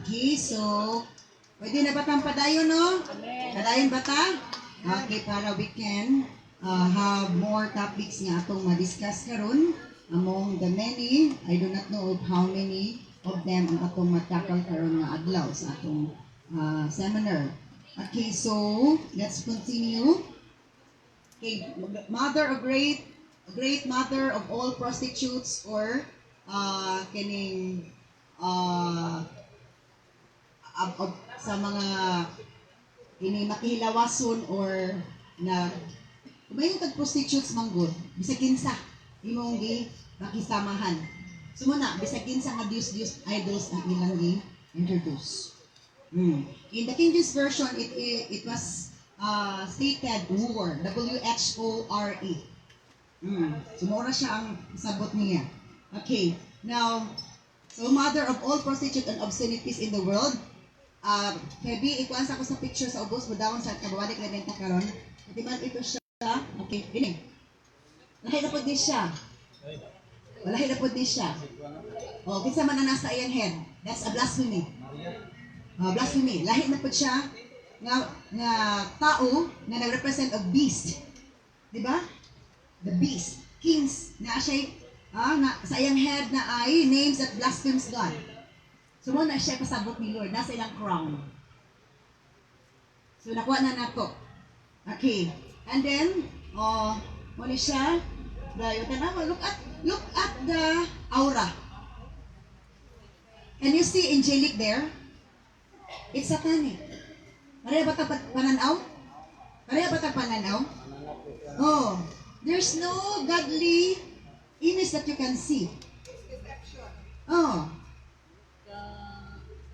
Okay, so, pwede na batang padayon, no? Padayon bata? Okay, para we can have more topics nga atong ma-discuss karon among the many, I do not know of how many of them ang atong matakal karon nga adlaw sa atong seminar. Okay, so, let's continue. Okay, mother of great mother of all prostitutes or kining sa mga ini makihilawason or na kumayon tag prostitutes manggod bisag kinsa imong gi makisamahan sumuna bisag kinsa nga Dios idols ang ilang gi introduce. In the King James version it was stated whore, WHORE. Sumura siya ang sabot niya. Okay, now so mother of all prostitutes and obscenities in the world. Maybe ikuan sa ko sa picture sa ubos budawon sa kabawalik na benta karon. Timan ito siya. Okay, ini. Lahi na pud ni siya. Lahi na pud ni siya. Oh, kinsa man ang nasa iyang head? That's a blasphemy. Blasphemy. Lahi na pud siya nga tao nga nagrepresent of beast. Di ba? The beast. Kings na siya na sa iyang head na ay names that blasphemes God. So, muna siya pasabot ni Lord. Nasa ilang crown. So, nakuha na nato. Okay. And then, muna siya, look at the aura. Can you see angelic there? It's satanic. Pareha ba ito pananaw? Pareha ba ito pananaw? Oh, there's no godly image that you can see. Oh.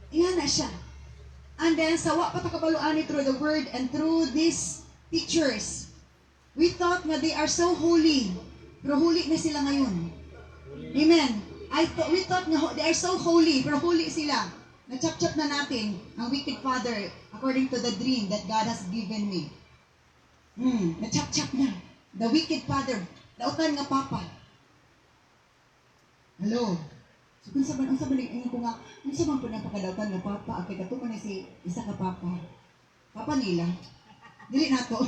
Iyan na siya. And then, sawa pa takabaluan through the word and through these pictures. We thought na they are so holy. Pero holy na sila ngayon. Amen. We thought na they are so holy. Pero holy sila. Na-chap-chap na natin ang wicked father according to the dream that God has given me. Na-chap-chap na. The wicked father. Dautan nga papa. Hello. So, kung saban ko nga, kung saban po na pakadautan nga papa, kay katuman na si isa ka papa. Papa nila. Dili na to.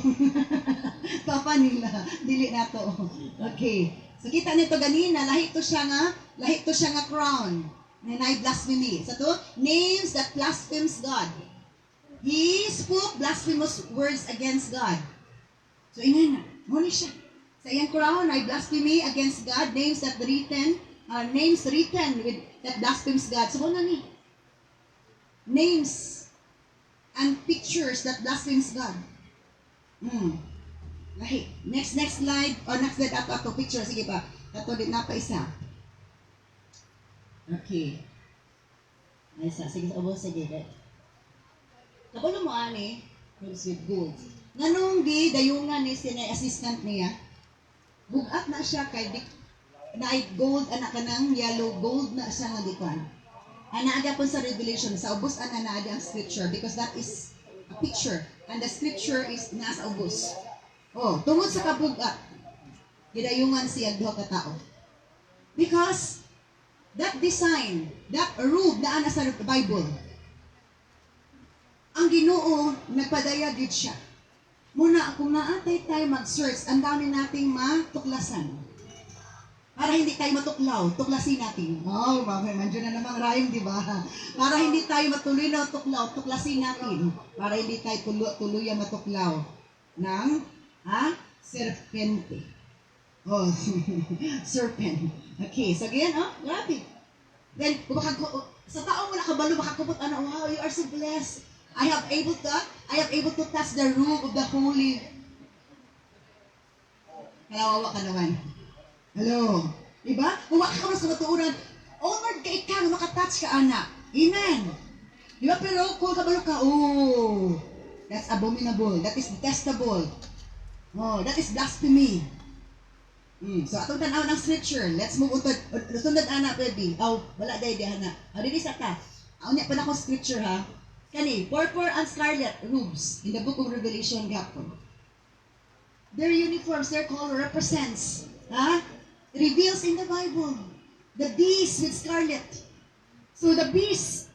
Papa nila. Dili na to. Okay. So, kita nito ganina, lahi to siya nga crown. Na blasphemy. Sa to, names that blasphemes God. He spoke blasphemous words against God. So, ingay na. Muna siya. Sa iyang crown, ay blasphemy against God, names written with that blasphemes God. So, na ni. Names and pictures that blasphemes God. Lahi. Next slide. Or next slide ato picture. Sige pa. Ato din na pa isa. Okay. Ay isa. Sige sa ubos. Sige. Kabalo mo ani. With gold. Nganong di dayungan ni sinay assistant niya. Bugat na siya kay na gold anak kanang yellow gold na siya nga dikan. Ana po sa Revelation sa ubos ana ang scripture because that is a picture and the scripture is nasa ubos. Oh, tungod sa kabugat gidayungan siya duha ka tao. Because that design, that robe na ana sa Bible. Ang Ginoo nagpadaya gid siya. Muna kung naatay tayo mag-search, ang dami nating matuklasan. Para hindi tayo matuklaw, tuklasin natin. Oh, nandiyan na namang rhyme, di ba? Para hindi tayo matuloy na tuklaw, tuklasin natin. Para hindi tayo tuluyan matuklaw ng serpente. Oh, serpent. Okay, so again, grabe. Then, sa tao mo nakabalo, makakupot, wow, you are so blessed. I have able to touch the robe of the holy. Kalawawa ka naman. Hello. Diba? Kung waka ka mas kamatuuran, honored ka ikaw, makatouch ka, anak. Amen. Diba? Pero kung kabalo ka, that's abominable. That is detestable. Oh, that is blasphemy. So, atong tanaw ng scripture. Let's move on to, sunod, anak, baby. Wala day, anak. Dili sa ka. Niya pa na akong scripture, ha? Kani, purple and scarlet robes in the book of Revelation, gapon. their uniforms, their color represents, reveals in the Bible. The beast with scarlet. So the beasts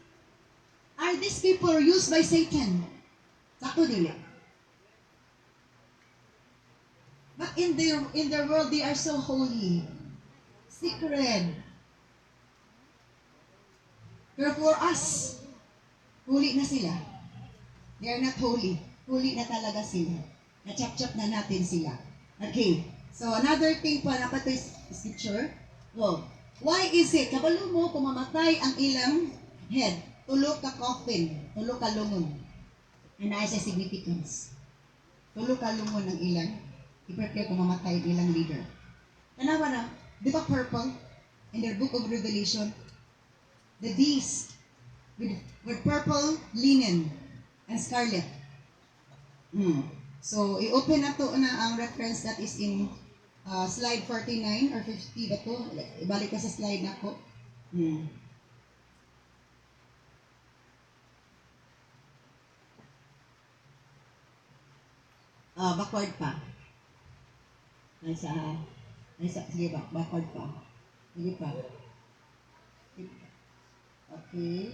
are these people used by Satan. Sakto dili. But in their world, they are so holy, sacred. Pero for us, huli na sila. They are not holy. Huli na talaga sila. Na-chop-chop na natin sila. Okay. So another thing pa na pati scripture. Oh, why is it? Kabalo mo kung mamatay ang ilang head. Tulog ka coffin. Tulog ka lungon. And na sa significance. Tulog ka lungon ng ilang. I-prepare kung mamatay ang ilang leader. Tanawa na. Di ba purple? In their book of Revelation. The beast with purple linen and scarlet. So, i-open na to na ang reference that is in slide 49 or 50 ba to? Ibalik ka sa slide na ko. Backward pa. Sige ba? Backward pa. Sige pa. Okay.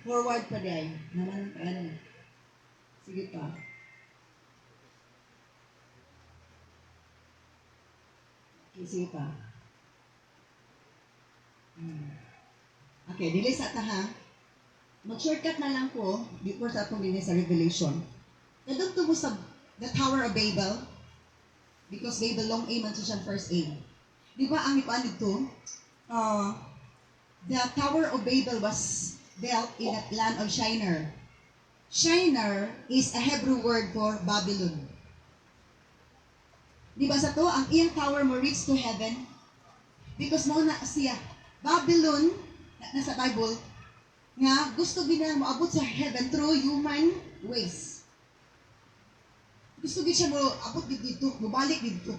Forward pa din. Naman ano. Sige pa. Okay, sige pa. Okay, dili sa taha. Mag-shortcut na lang ko before sa atong sa Revelation. Kadto mo sa the Tower of Babel. Because Babel long A man siya first A. Di ba ang ipaan dito? The Tower of Babel was built in that land of Shinar. Shinar is a Hebrew word for Babylon. Di ba sa to, ang iyang tower mo reach to heaven? Because mo na siya, Babylon, nasa Bible, nga gusto gina mo abot sa heaven through human ways. Gusto gina siya mo abot dito, mabalik dito.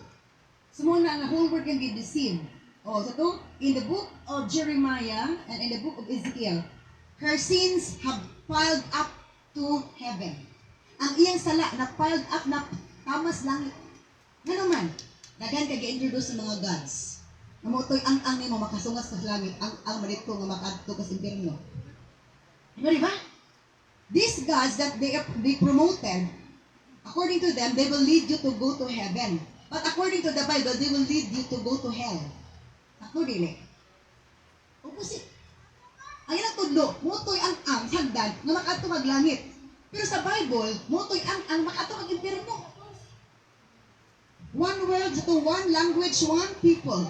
So mo na, ang whole world can be deceived. So to, in the book of Jeremiah and in the book of Ezekiel, her sins have piled up to heaven. Ang iyang sala na piled up na tamas langit. Ano man, daghan ka gi-introduce sa mga gods. Namutoy ang nimo makasungas sa langit, ang malito nga makadto ka sa impierno. Di ba? These gods that they promoted, according to them, they will lead you to go to heaven. But according to the Bible, they will lead you to go to hell. Ako dili. Opposite. Ang ilang tudlo, mutoy ang hagdan nga makadto kag langit. Pero sa Bible, mutoy ang makadto kag impierno. One world to one language, one people.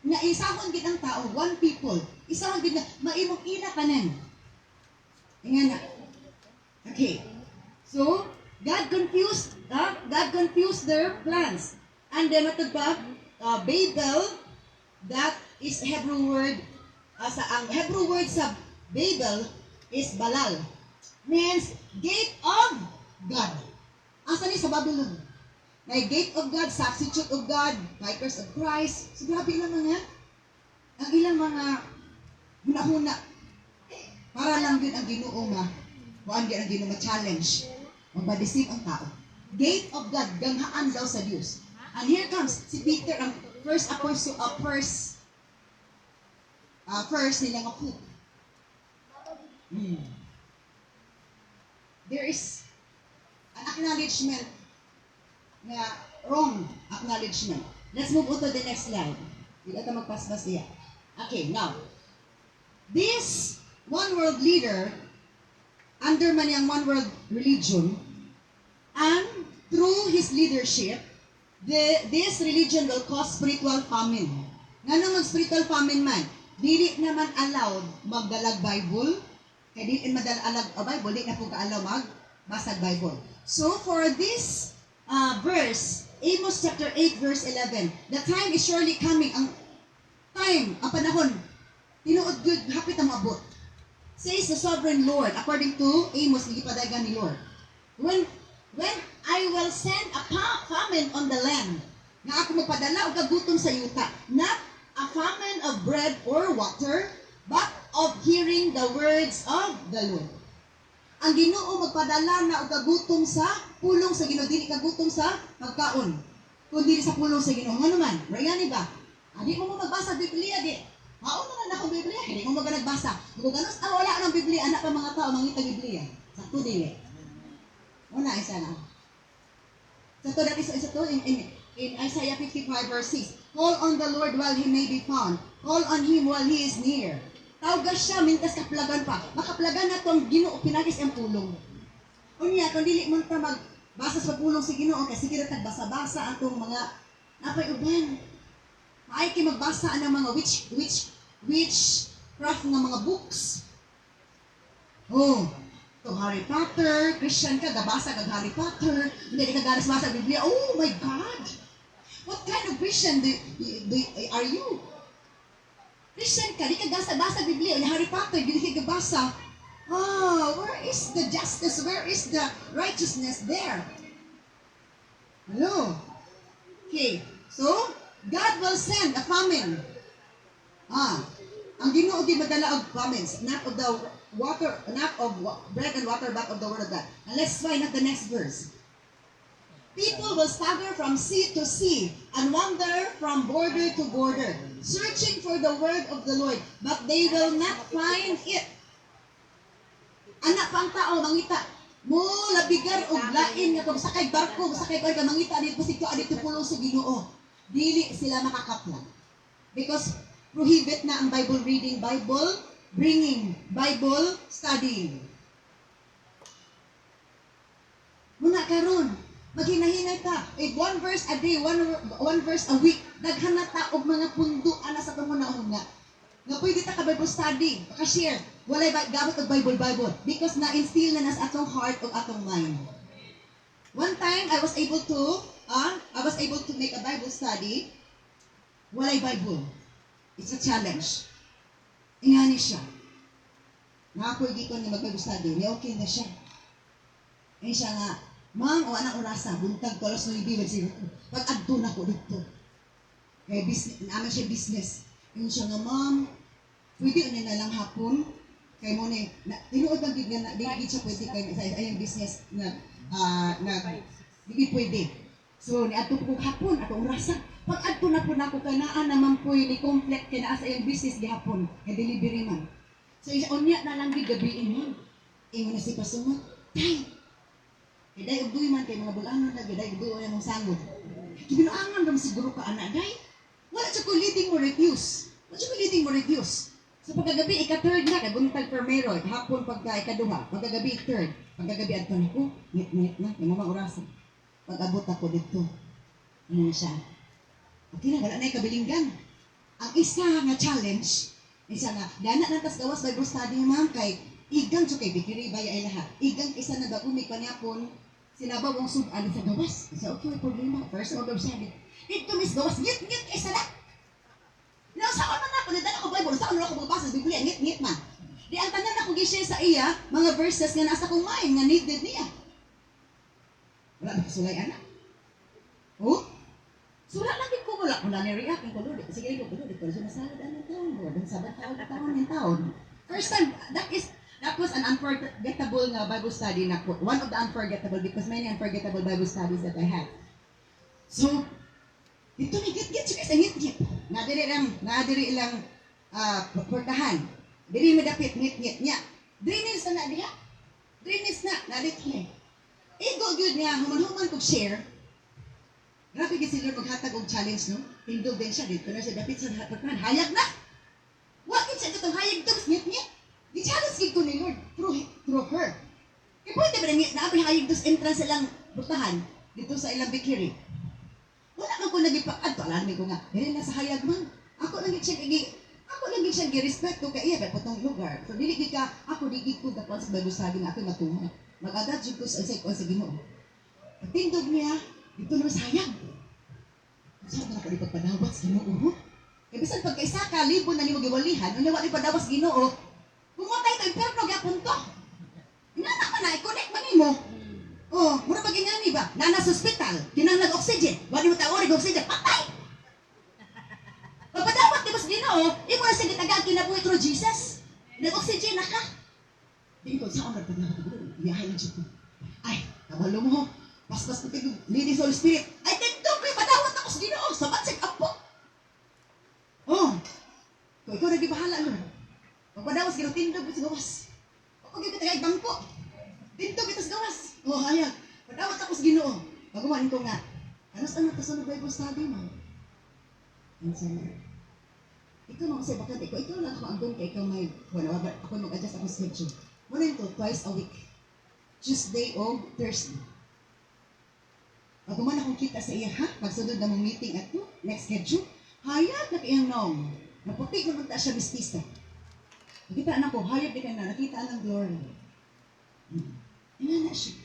Na isahon gid ang tao, one people. Isahon gid na maimong ina kanan. Ingana na. Okay. So, God confused their plans. And then matod pa, Babel, that is Hebrew word. Ang Hebrew word sa Babel is Balal. Means gate of God. Asa ni sa Babylon? May gate of God, substitute of God, bikers of Christ. So grabe lang mga, ang ilang mga huna-huna. Para lang din ang Ginoo kuan din ang Ginoo challenge. Magba-deceive ang tao. Gate of God, ganghaan daw sa Diyos. And here comes si Peter, ang first apostle, first nila nga poop. There is an acknowledgement na wrong acknowledgement. Let's move on to the next slide. Hindi ito magpaspas niya. Okay, now, this one world leader, under man yung one world religion, and through his leadership, this religion will cause spiritual famine. Nga naman spiritual famine man, dili naman allowed magdalag Bible, kaya dili madalag Bible, dili na po ka-allow magbasag Bible. So for this verse, Amos chapter 8 verse 11, the time is surely coming, ang panahon, tinuod good, hapit ang maabot. Says the sovereign Lord, according to Amos, nagipadagan ni Lord, when I will send a famine on the land, nga ako magpadala o kagutom sa yuta, not a famine of bread or water, but of hearing the words of the Lord. Ang Ginoo magpadala na og kagutom sa pulong sa Ginoo, dili kagutom sa pagkaon. Kundi sa pulong sa Ginoo. Nga naman, Rayani ba? Adi mo magbasa Biblia di. Mauna na ako Biblia, hindi mo nagbasa. Kung ganos wala nang Biblia, anak pa mga tao mangita Biblia. Sakto dili. Una isa na. Sakto dati isa to in Isaiah 55 verse 6. Call on the Lord while He may be found. Call on Him while He is near. Tawag siya, mintas kaplagan pa. Makaplagan na itong Ginoo, pinagis ang pulong. Unya, kung dili mo ta magbasa sa pulong si Ginoo, kasi kira tagbasa-basa atong mga napay uban. Maay kay magbasa ng mga witchcraft ng mga books. Oh, to Harry Potter, Christian ka, gabasa kag Harry Potter, hindi ka ganas-basa Biblia. Oh my God! What kind of Christian are you? Christian ka, di ka basa Biblia, ni Harry Potter, di ka basa. Where is the justice? Where is the righteousness there? Hello? Okay, so, God will send a famine. Ang Ginoo di madala og famines, not of bread and water, but of the word of God. And let's find out the next verse. People will stagger from sea to sea and wander from border to border, searching for the word of the Lord, but they will not find it. Anak pang tao, mangita, mo labigar og lain nga kung sakay barko, sakay ka mangita dito si adito pulong sa Ginoo. Dili sila makakaplan. Because prohibit na ang Bible reading, Bible bringing, Bible studying. Muna karon, maghinahinay ka. One verse a day, one verse a week. Daghan na ta og mga pundo ana sa tong manahon nga. Nga pwede ta ka Bible study, ka-share. Walay gamit og Bible because na-instill na nas atong heart ug atong mind. One time I was able to make a Bible study. Walay Bible. It's a challenge. Ingani siya. Nga ako dito ni mag-Bible study, ni okay na siya. Ay siya nga, Ma'am, o anak orasa, buntag ko, alas 9, pag-adto na ko dito. Kaya naman siya business. Yung siya nga, Ma'am, pwede na lang hapon. Kaya mo na, tinuod ang gigyan na, di siya pwede kayo sa ayang business na, hindi pwede. So, niadto ko hapon, ato orasa. Pag-adto na po na ko, kaya naan naman po ni complete kaya naa sa ayang business di hapon, kaya delivery man. So, unya na lang gabiin mo. Ingon na si Pasuma, Tay, Day ugduy man kay mga bulanon na day ugduy ang sangod. Gibinuangan ram siguro ka ana day. Wala siya ko leading mo refuse. Sa pagkagabi ika-third na kay buntag primero, hapon pagka ikaduha, pagkagabi third, pagkagabi adto nako, ngit na kay mga oras. Pag-abot ako dito. Ano siya? Okay na wala na kabilinggan. Ang isa nga challenge, isa nga dana na tas gawas Bible study ma'am kay igang so kay bikiri baya ay lahat. Igang isa na dagumi kanyapon sinabaw ang sudan sa gawas. Isa okay, may problema. First order sabi, dito miss gawas, ngit isa na. Saan man ako, nidala ko Bible, saan man ako magbasa sa Biblia, ngit man. Di ang tanan ako gisya sa iya, mga verses nga nasa kong mind, nga needed niya. Wala na kasulay, anak. Oh? Sura lang din ko, wala na-react, yung kulod. Sige, yung kulod, ito, sumasalad ang taon, Lord, ang sabat taon. First time, that was an unforgettable Bible study na po. One of the unforgettable because many unforgettable Bible studies that I had. So, ito may git-git siya kasi ngit-ngit. Nadiri lang portahan. Diri madapit ngit-ngit niya. Drinis na diha. Drinis na, nadit niya. Ego good niya, human-human kong share. Grabe kasi Lord maghatag og challenge, no? Tindog din siya, dito na siya dapit sa portahan. Hayag na! Wakit siya itong hayag to, ngit-ngit. I-challenge ko ni Lord through her. Kaya pwede ba na hayag dos entrance sa ilang butahan dito sa ilang bikiri. Wala man ko nagipakad. Alamin ko nga, dili na sa hayag man. Ako lang siya gi-respeto kay iya pa itong lugar. So dili ka, ako digid ko dapat sa Bible study nga ako matungo. Mag-agad jud ko sa Ginoo. Pagtindog niya, dito na sa hayag. Saan na ako di pagpadawas Ginoo? Kaya bisan pagkaisa ka, libo na ni magiwalihan, unya wali padawas Ginoo. Pumatay to, imperno gyapon to. Nana man na, i-connect man nimo. Oh, mura ba gingani ba? Nana sa hospital, kinahanglan oxygen. Wali mo tawo oxygen, patay. Pagpadawat ni Boss Ginoo, imo na sige tagaan kinabuhi through Jesus. Nag-oxygen na ka. Di ko sa honor Iyahay ng Diyos ko. Ay, kabalo mo. Pas-pas ko tigong, Ladies Holy Spirit. Ay, tindog ko, padawat ako sa Ginoo. Sabat sa apo. Oh. Kung ikaw nagibahala, Lord. Pagpadawat sa Ginoo, tindog ko sa gawas. Pag ikaw tagay bangko. Tindog ito sa gawas. Oh, hayag. Padawat ako sa Ginoo. Pagawain ko nga. Ano sa sa Bible study mo? Ano sa ikaw mga sa bakat, ikaw lang ako ang doon kay ikaw may, wala, ako mag-adjust ako schedule. Muna ito, twice a week. Tuesday o Thursday. Pag akong kita sa iya, ha? Pagsunod na mong meeting at next schedule, hayag na kayang nom. Naputik naman ta siya mistisa. Nakita na ko, hayag di ka na, nakita ng glory. Ina na siya.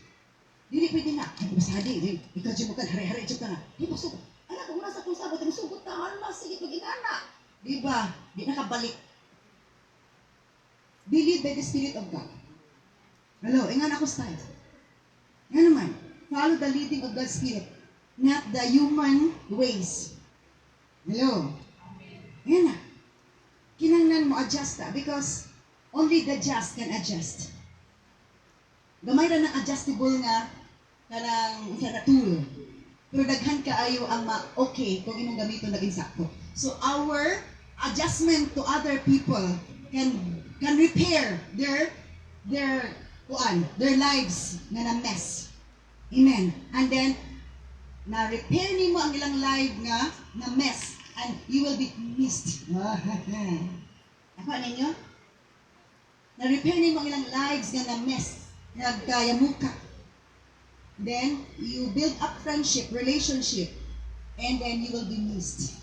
Dili pwede na. Ay, masadi, ikaw dyan mo ka, hari-hari dyan ka na. Di ba, sugot? Anak, kung nasa kong sabat, sugot na, alma, sige, pag-inana. Diba? Di nakabalik. Be led by the Spirit of God. Hello, ingan ako style. Nga naman, follow the leading of God's Spirit, not the human ways. Hello? Yan na. Kinangnan mo adjust ka because only the just can adjust. Gamay ra ng adjustable nga kanang sa tool. Pero daghan kaayo ang okay kung imong gamiton naging sakto. So our adjustment to other people can repair their lives na na-mess. Amen. And then na-repair nimo ang ilang life nga na-mess and you will be missed. Ako ninyo? Na-repair nimo ang ilang lives nga na-mess, nagkayamuka. Then you build up friendship, relationship, and then you will be missed.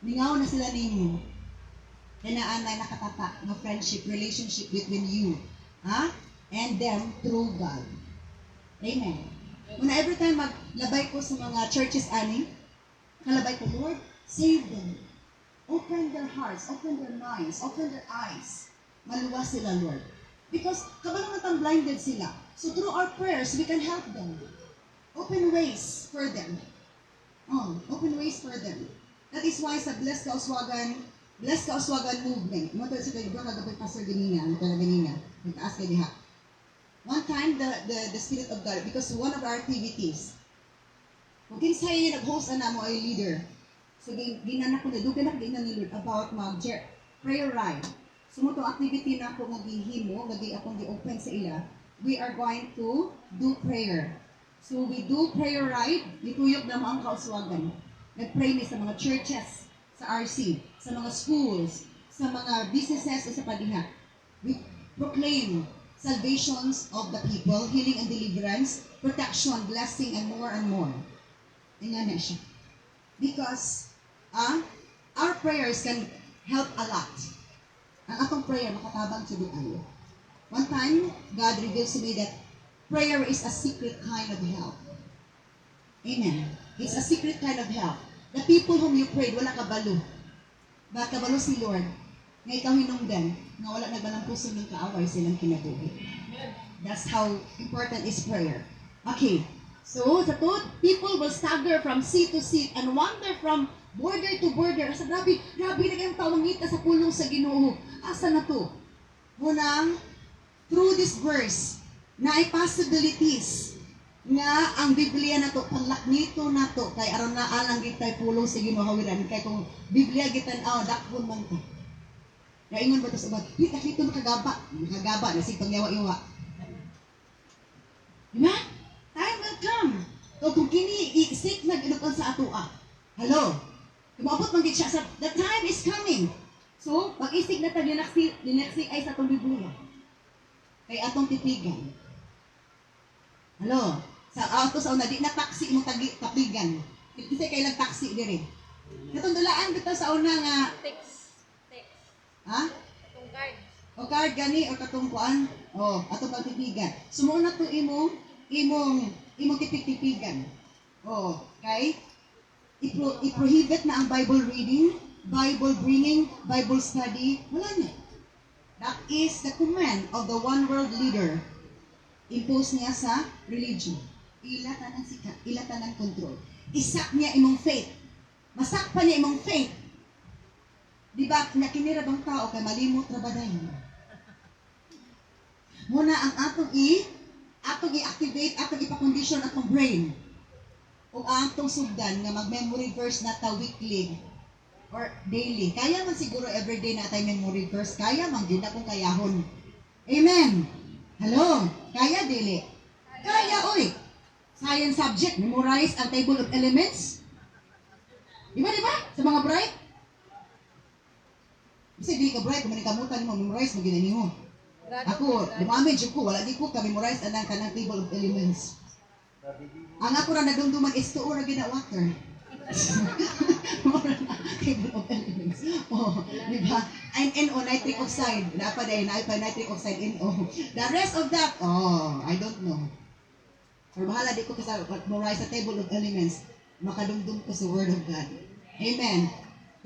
Mingaw na sila ninyo. Kanaan na nakatatak na friendship, relationship between you and them through God. Amen. Una every time maglabay ko sa mga churches ani, kalabay ko, Lord, save them. Open their hearts, open their minds, open their eyes. Maluwas sila, Lord. Because kabalo natang blinded sila. So through our prayers, we can help them. Open ways for them. Open ways for them. That is why sa Blessed Kauswagan movement, mo to sa kayo kagabay Pastor Ganina, nagtaas kay diha. One time the Spirit of God, because one of our activities, kung kinsay yung nag-host na mo ay leader, so ginanak ko na, dugan na ni Lord about prayer ride. So mo itong activity na ako nag-himo, akong di-open sa ila, we are going to do prayer. So we do prayer ride, ituyok na mo ang kauswagan. Nag-pray ni sa mga churches, sa RC, sa mga schools, sa mga businesses o sa padiha. We proclaim salvations of the people, healing and deliverance, protection, blessing, and more. Tingnan na siya. Because our prayers can help a lot. Ang atong prayer, makatabang sa duayo. One time, God reveals to me that prayer is a secret kind of help. Amen. It's a secret kind of help. The people whom you prayed, wala kabalo. Baka kabalo si Lord, nga ikaw hinungdan, nga wala nagbalampuso ng kaaway silang kinabuhi. That's how important is prayer. Okay. So, sa to, people will stagger from seat to seat and wander from border to border. Asa grabe na kayong tawangita sa pulong sa Ginoo. Asa na to? Munang, through this verse, na ay possibilities nga ang Biblia na to, panlaknito na to, kay aron na alang gitay pulong sa Ginoo hawiran, kay kung Biblia gitan dakpon man to. Kaingon ba to sa uban? Kita makagaba, nasig pangyawa-iwa. Diba? Time will come. So kung kini isik na ginuton sa atoa. Hello? Kumabot man gid siya sa the time is coming. So, pag-isig na tayo dinaksi ay sa atong Biblia. Kay atong titigan. Hello? Sa auto sa una, di na taxi mo tapigan. Kasi kay lang taxi dire. Katong dulaan bitaw sa una nga Text. ha? Katong guard. O card gani o katong kuan? O, atong pagtitigan. Sumuna to imong tipik-tipigan. O, kay i-prohibit na ang Bible reading, Bible bringing, Bible study. Wala na. That is the command of the one world leader. Impose niya sa religion. Ilatan ng sikat, ilatan ng control. Isak niya imong faith. Masakpan niya imong faith. Di ba, nakinira bang tao kay malimot ra ba dayon? Muna ang atong i-activate, atong ipa-condition atong brain. O ang atong sugdan nga mag-memory verse na ta weekly or daily. Kaya man siguro everyday na tayo memory verse. Kaya man din akong kayahon. Amen. Hello. Kaya dili. Kaya oy. Science subject, memorize ang table of elements. Di ba? Sa mga bright? Kasi di ka bright, kung manikamutan mo, memorize mo ginani mo. Ako, dumamage ko, wala di ko ka-memorize anang kanang table of elements. Ang ako na nadumduman is tuo na gina-water. Table of elements. Oh, di ba? I'm NO, nitric oxide. Napaday, nitric oxide, NO. The rest of that, I don't know. Or bahala di ko kasi memorize sa table of elements. Makadumdum ko sa Word of God. Amen.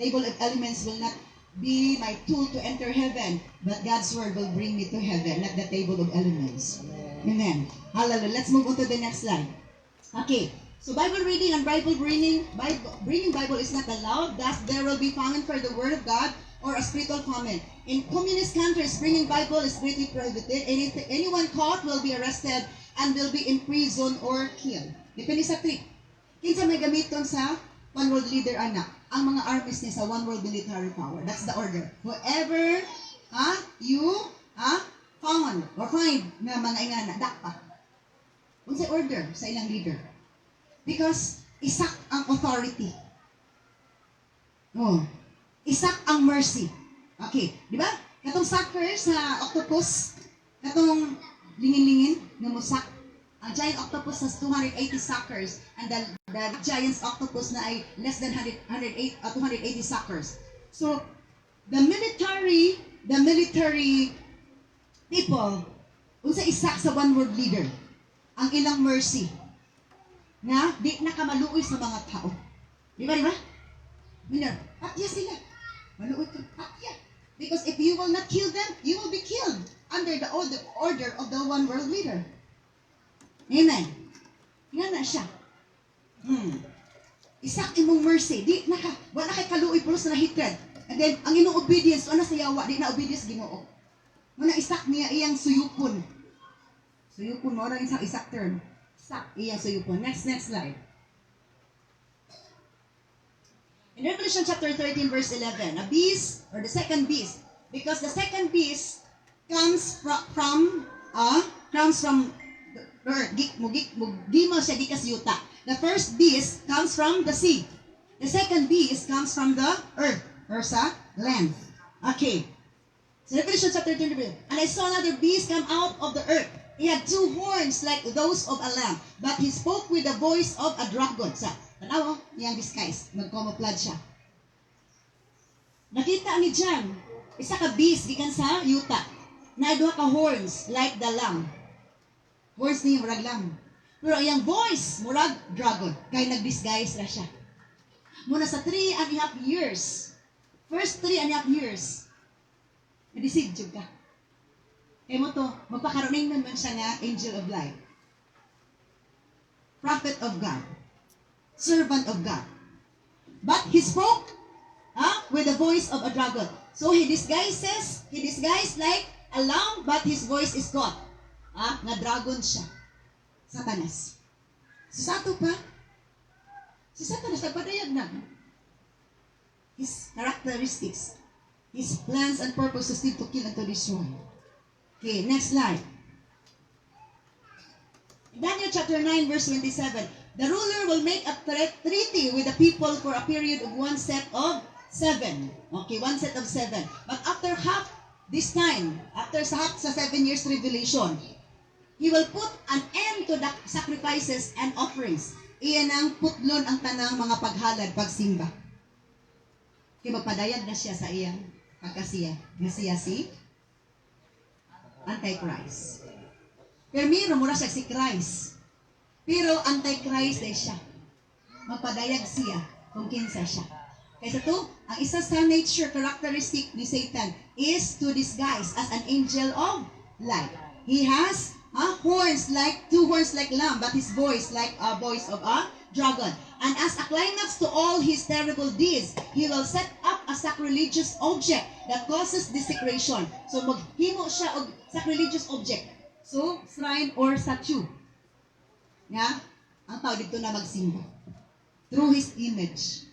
Table of elements will not be my tool to enter heaven, but God's Word will bring me to heaven, not the table of elements. Amen. Hallelujah. Let's move on to the next slide. Okay. So Bible reading and bringing Bible is not allowed. Thus, there will be famine for the Word of God or a spiritual famine. In communist countries, bringing Bible is greatly prohibited. Anyone caught will be arrested and will be imprisoned or killed. Depende sa trick. Kinsa may gamiton sa one world leader anak. Ang mga armies niya sa one world military power. That's the order. Whoever you found or find na mga ingana, dakpa. Unsay order sa ilang leader. Because isak ang authority. Isak ang mercy. Okay, di ba? Katong sucker sa octopus, katong lingin-lingin na musak. Ang giant octopus has 280 suckers and the giant octopus na ay less than 280 suckers. So, the military people, unsa isak sa one world leader, ang ilang mercy na di nakamaluoy sa mga tao. Di ba? Patya sila. Maluoy ka, patya. Because if you will not kill them, you will be killed under the order of the one world leader. Amen. Nga na siya. Isak imong mercy. Wala kay kaluoy pulos na hatred. And then, ang imong obedience, ano sa yawa, di na obedience Ginoo. Muna isak niya iyang suyupon. Suyupon mo, rin isang isak term. Isak iyang suyupon. Next slide. In Revelation chapter 13, verse 11, a beast, or the second beast, because the second beast comes from earth. Gimo siya gikas yuta. The first beast comes from the sea. The second beast comes from the earth, or sa land. Okay. So Revelation chapter 13, and I saw another beast come out of the earth. He had two horns like those of a lamb, but he spoke with the voice of a dragon. Sa tanaw, niyang disguise. Nagcamouflage siya. Nakita ni John, isa ka beast, gikan sa yuta, na duha ka horns like the lamb. Horns niya, murag lamb. Pero iyang voice, murag dragon. Kaya nag-disguise na siya. Muna sa 3.5 years, first 3.5 years, na-deceive jud ka. Kaya mo to, magpakaroning naman siya nga angel of light. Prophet of God. Servant of God. But he spoke with the voice of a dragon. So he disguised like a lamb, but his voice is God. Nga dragon siya. Satanas. Si Sato pa. Si Satanas nagpadayag na. His characteristics. His plans and purposes need to kill and to destroy. Okay, next slide. Daniel chapter 9 verse 27. The ruler will make a treaty with the people for a period of one set of 7. Okay, one set of 7. But after half this time, after half sa 7 years tribulation, he will put an end to the sacrifices and offerings. Iyan ang putlon ang tanang mga paghalad, pagsimba. Kaya magpadayag na siya sa iyang pagkasiya. Nasiya si Antichrist. Pero mura siya si Christ. Pero Antichrist ay siya. Magpadayag siya kung kinsa siya. Kaya to, ang isa sa nature characteristic ni Satan is to disguise as an angel of light. He has horns like, two horns like lamb, but his voice like a voice of a dragon. And as a climax to all his terrible deeds, he will set up a sacrilegious object that causes desecration. So maghimo siya og sacrilegious object. So shrine or statue. Yeah? Ang tao dito na magsimba. Through his image.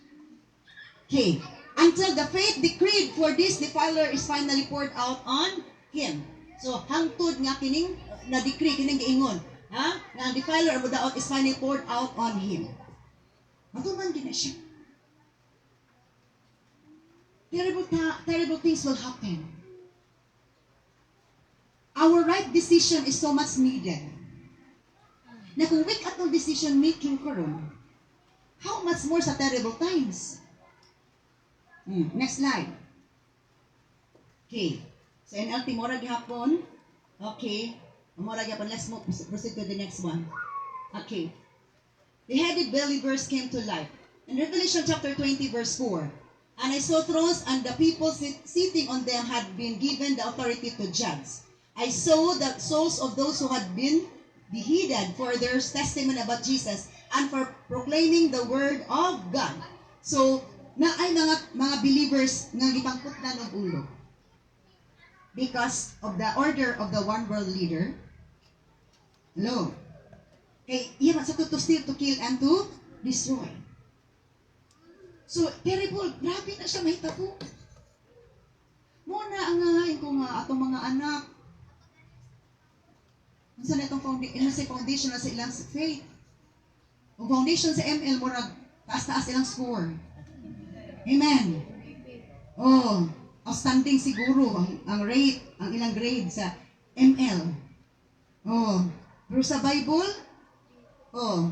Okay. Until the fate decreed for this defiler is finally poured out on him. So hangtod nga kining na-decree, kining giingon. Ha? Nga ang defiler or mudaot is finally poured out on him. Matuman din na siya. Terrible things will happen. Our right decision is so much needed. Na kung weak atong decision making karon, how much more sa terrible times? Next slide. Okay. So NLT mora gihapon. Okay. Mora gihapon. Let's proceed to the next one. Okay. Beheaded believers came to life. In Revelation chapter 20 verse 4, and I saw thrones and the people sitting on them had been given the authority to judge. I saw the souls of those who had been beheaded for their testimony about Jesus and for proclaiming the word of God. So, na ay mga believers nga gipangput na ng ulo. Because of the order of the one world leader. Hello. Kay iya man sa to steal, to kill, and to destroy. So, terrible. Grabe na siya mahitabo. Muna ang ngahain ko nga atong mga anak. Unsa na itong foundation na sa ilang faith. Ang foundation sa ML, muna taas-taas ilang score. Amen. Oh, outstanding siguro ang rate, ang ilang grade sa ML. Oh, pero sa Bible, oh,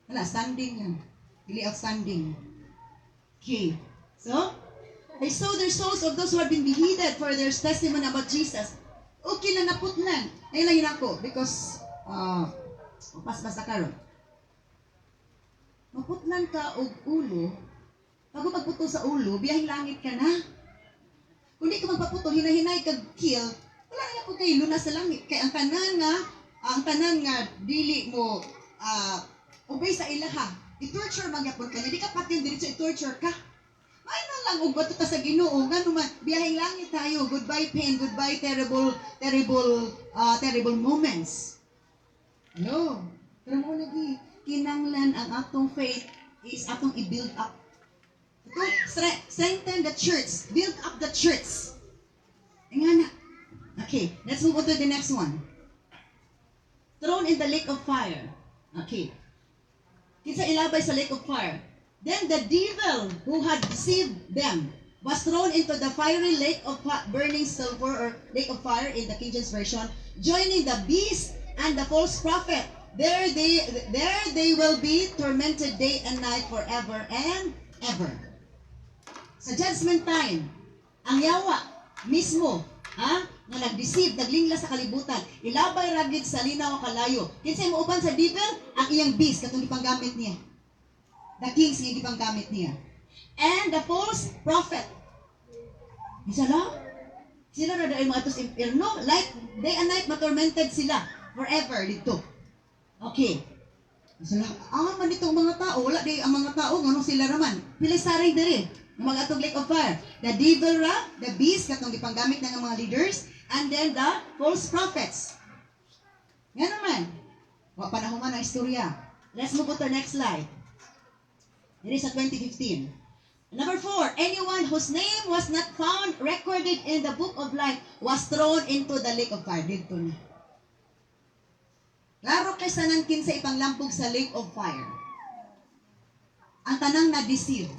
wala, standing yan. Really outstanding. Okay. So, I saw their souls of those who had been beheaded for their testimony about Jesus. Okay na naputlan. Ayun lang yun ako. Because, pas-pas na karon. Maputlan ka og ulo. Bago magputol sa ulo, biyahing langit ka na. Kung di ka magpaputol, hinahinay kag kill, wala na po kayo lunas sa langit. Kaya ang tanan nga, dili mo, obey sa ilaha. I-torture magyapon ka. Hindi ka pati yung diretso, i-torture ka. Ay na lang, ug bato ta sa Ginoo. Ngano man, biyahing langit tayo. Goodbye pain, goodbye terrible moments. No. Pero mo lagi, kinanglan ang atong faith is atong i-build up. Ito, strengthen the church. Build up the church. Nga na. Okay, let's move on to the next one. Thrown in the lake of fire. Okay. Kinsa ilabay sa lake of fire. Then the devil who had deceived them was thrown into the fiery lake of burning sulfur, or lake of fire in the King James Version, joining the beast and the false prophet. There they will be tormented day and night forever and ever. Sa judgment time, ang yawa mismo, nga nag-deceive, naglingla sa kalibutan, ilabay ragid sa linaw kalayo. Kinsay mo uban sa devil? Ang iyang beast, katong ipanggamit niya. The kings nga ipanggamit niya. And the false prophet. Isa lang? Sila na dahil mga itos impierno, like day and night matormented sila forever dito. Okay. Isa lang, man itong mga tao, wala day ang mga tao, nganong sila raman. Pilisaring diri. Mga atong lake of fire. The devil ra, the beast, katong ipanggamit ng mga leaders, and then the false prophets. Nga naman. Wa panahon man ang istorya. Let's move on to the next slide. It is at 2015. Number 4, anyone whose name was not found recorded in the book of life was thrown into the lake of fire. Dito na. Klaro kay sanangkin sa ipanglampog sa lake of fire. Ang tanang na-deceive.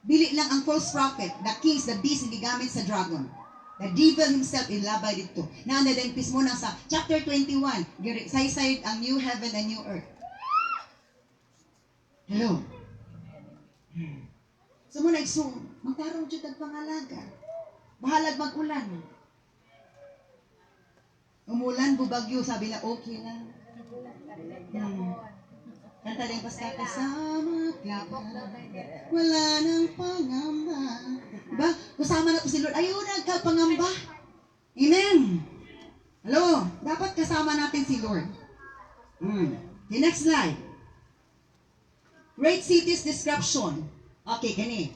Dili lang ang false prophet, the kings, the beast, gigamit sa dragon. The devil himself ilabay dito. Naanadempis mo na sa chapter 21, saysay ang new heaven and new earth. Hello? So mo nag-zoom, magkaroon dyan ang pangalaga. Bahalag mag-ulan. Umulan, bubagyo, sabi na okay lang. Kanta din basta kasama ka, wala nang pangamba. Diba? Kasama na ko si Lord. Ayaw nagkapangamba. Amen. Hello? Dapat kasama natin si Lord. The next slide. Great city's description. Okay, kani.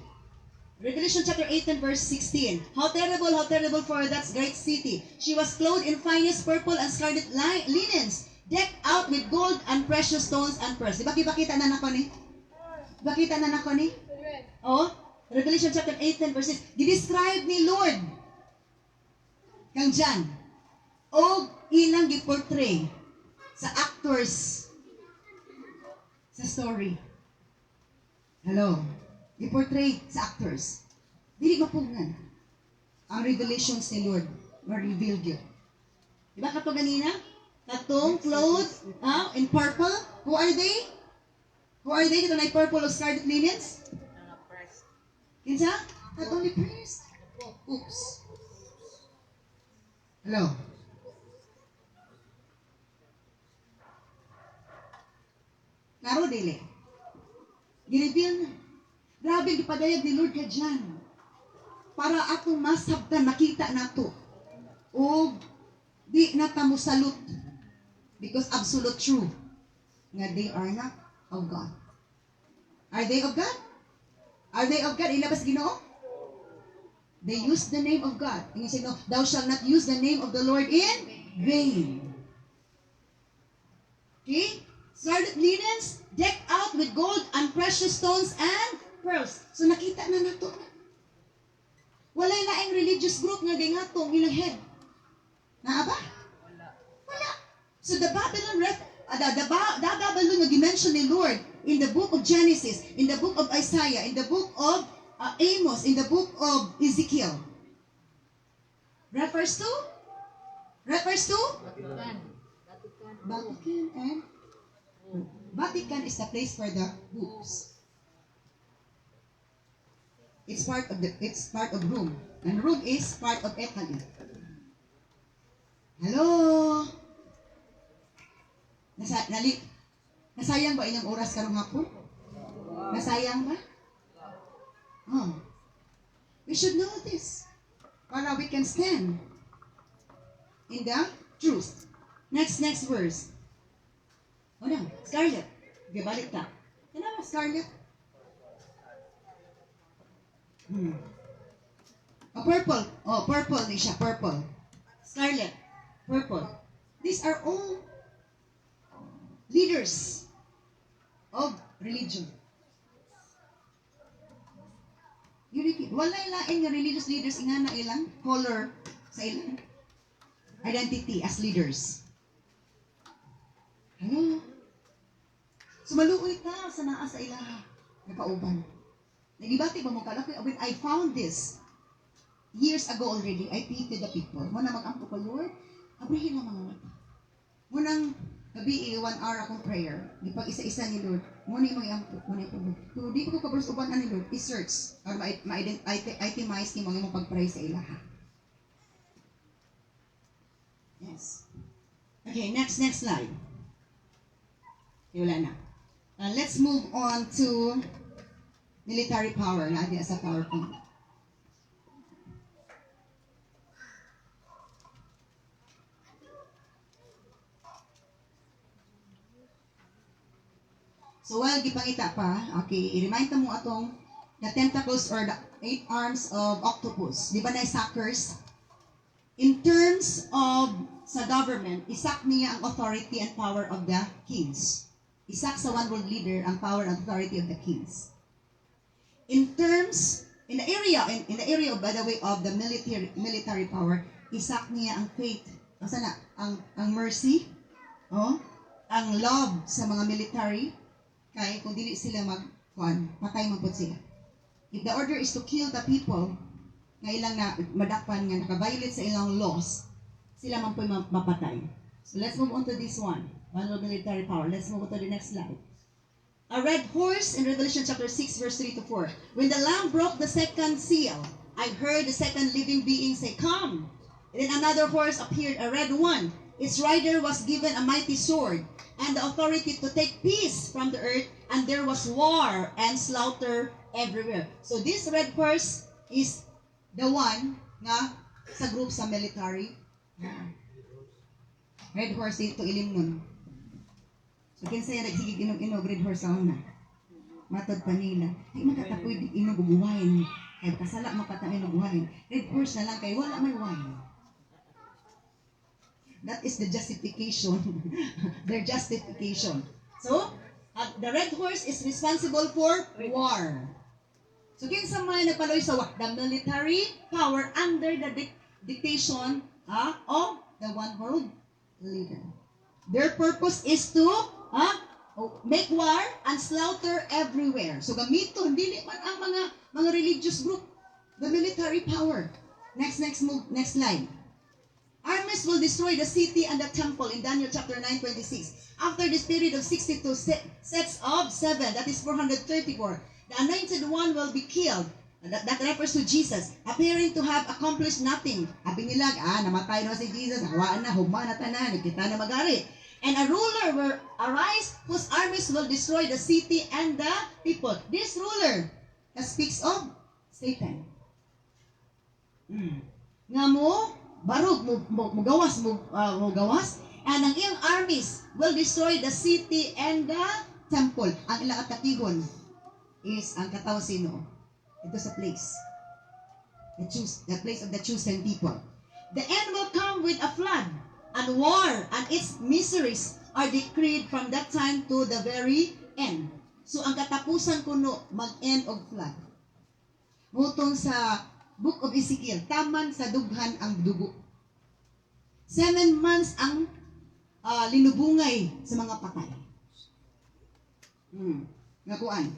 Revelation chapter 8 and verse 16. How terrible for that great city. She was clothed in finest purple and scarlet linens, decked out with gold and precious stones and pearls. Diba kita na nako ni? Bakita na nako ni? Oh, Revelation chapter 8 and verse 6. Gi-describe ni Lord kang John. O ilang gi-portray sa actors sa story. Hello. I-portray sa actors. Dili mapugngan ang revelations ni Lord or revealed you. Diba kato ganina? Katong clothes in purple. Who are they? Who are they? Ito na purple or scarlet linens? Kinsa? Katong ni priest. Oops. Hello. Klaro dili. Gireveal na. Grabe, ipadayag ni Lord ka dyan. Para atong masabtan, makita nato. O, di na tamo salute. Because absolute true. Nga they are not of God. Are they of God? Are they of God? Ilabas Ginoo? They use the name of God. And you say, no, thou shalt not use the name of the Lord in vain. Okay? Scarlet linens, decked out with gold and precious stones and pearls. So nakita na nato. Walay na ang religious group nga gingatong ilang head. Naa ba? Wala. So the Babylon the Babylon nga dimension ni Lord in the book of Genesis, in the book of Isaiah, in the book of Amos, in the book of Ezekiel. Refers to? Vatican and Vatican is the place for the books. It's part of Rome. And Rome is part of Italy. Hello? Nasayang ba inyong oras karong hapon? Nasayang ba? Oh. We should know this. Para we can stand in the truth. Next verse. Ano? Scarlet. Okay, balik ta. Ano ba scarlet? Purple. Oh, purple din siya. Purple. Scarlet. Purple. These are all leaders of religion. Unity. Walay lain nga religious leaders nga na ilang color sa ilang identity as leaders. Ano? Sumaluoy ta sa naa sa ilaha. Nakauban. Nagibati ba mo kalaki? When I found this years ago already, I pitied the people. Muna mag-ampo ko, Lord, abrihin na mga mata. Munang gabi 1 hour akong prayer. Di pag isa-isa ni Lord, muna yung mag-ampo. Kung di ko kabalos-uban ni Lord, i-search or ma-itemize ni mga pag-pray sa ilaha. Yes. Okay, next slide. Okay, wala na. Let's move on to military power. Naadi sa PowerPoint. So, while gipangita pa, okay, i-remind mo atong the tentacles or the 8 arms of octopus. Di ba na suckers? In terms of sa government, isak niya ang authority and power of the kings. Isak sa one world leader ang power and authority of the kings. In the area of, by the way, of the military power, isak niya ang faith. Basta na, ang mercy, ang love sa mga military, kaya kung dili sila patay magpud sila. If the order is to kill the people, nga ilang na madakpan nga naka-violate sa ilang laws, sila man po mapatay. So let's move on to this one. One of military power. Let's move on to the next slide. A red horse in Revelation chapter 6 verse 3 to 4. When the Lamb broke the second seal, I heard the second living being say, "Come." And then another horse appeared, a red one. Its rider was given a mighty sword and the authority to take peace from the earth, and there was war and slaughter everywhere. So this red horse is the one nga sa group sa military. Red horse dito ilim nun. So kinsa yan nagsigig inog red horse sa una. Matod pa nila, di makatapoy di inugubuhayin. Kaya kasala makatang inugubuhayin. Red horse na lang kay wala may wine. That is the justification. Their justification. So, the red horse is responsible for war. So, kinsa may nagpaloy sa war? The military power under the dictation of the one world leader. Their purpose is to make war and slaughter everywhere. So gamiton dili man ang mga religious group, the military power. Next slide. Armies will destroy the city and the temple in Daniel chapter 9:26. After this period of 62 sets of 7, that is 434, the anointed one will be killed. That refers to Jesus, appearing to have accomplished nothing. Habi nila, namatay na si Jesus, hawaan na, hugma na tanan, kita na magari. And a ruler will arise whose armies will destroy the city and the people. This ruler speaks of Satan. Nga mo, barog, mo gawas, and ang iyang armies will destroy the city and the temple. Ang ilang katigon is ang katawa sino? Ito sa place. The place of the chosen people. The end will come with a flood, and war and its miseries are decreed from that time to the very end. So, ang katapusan kuno, mag-end of flood. Mutong sa Book of Ezekiel, taman sa dughan ang dugo. 7 months ang linubungay sa mga patay. Nakuan.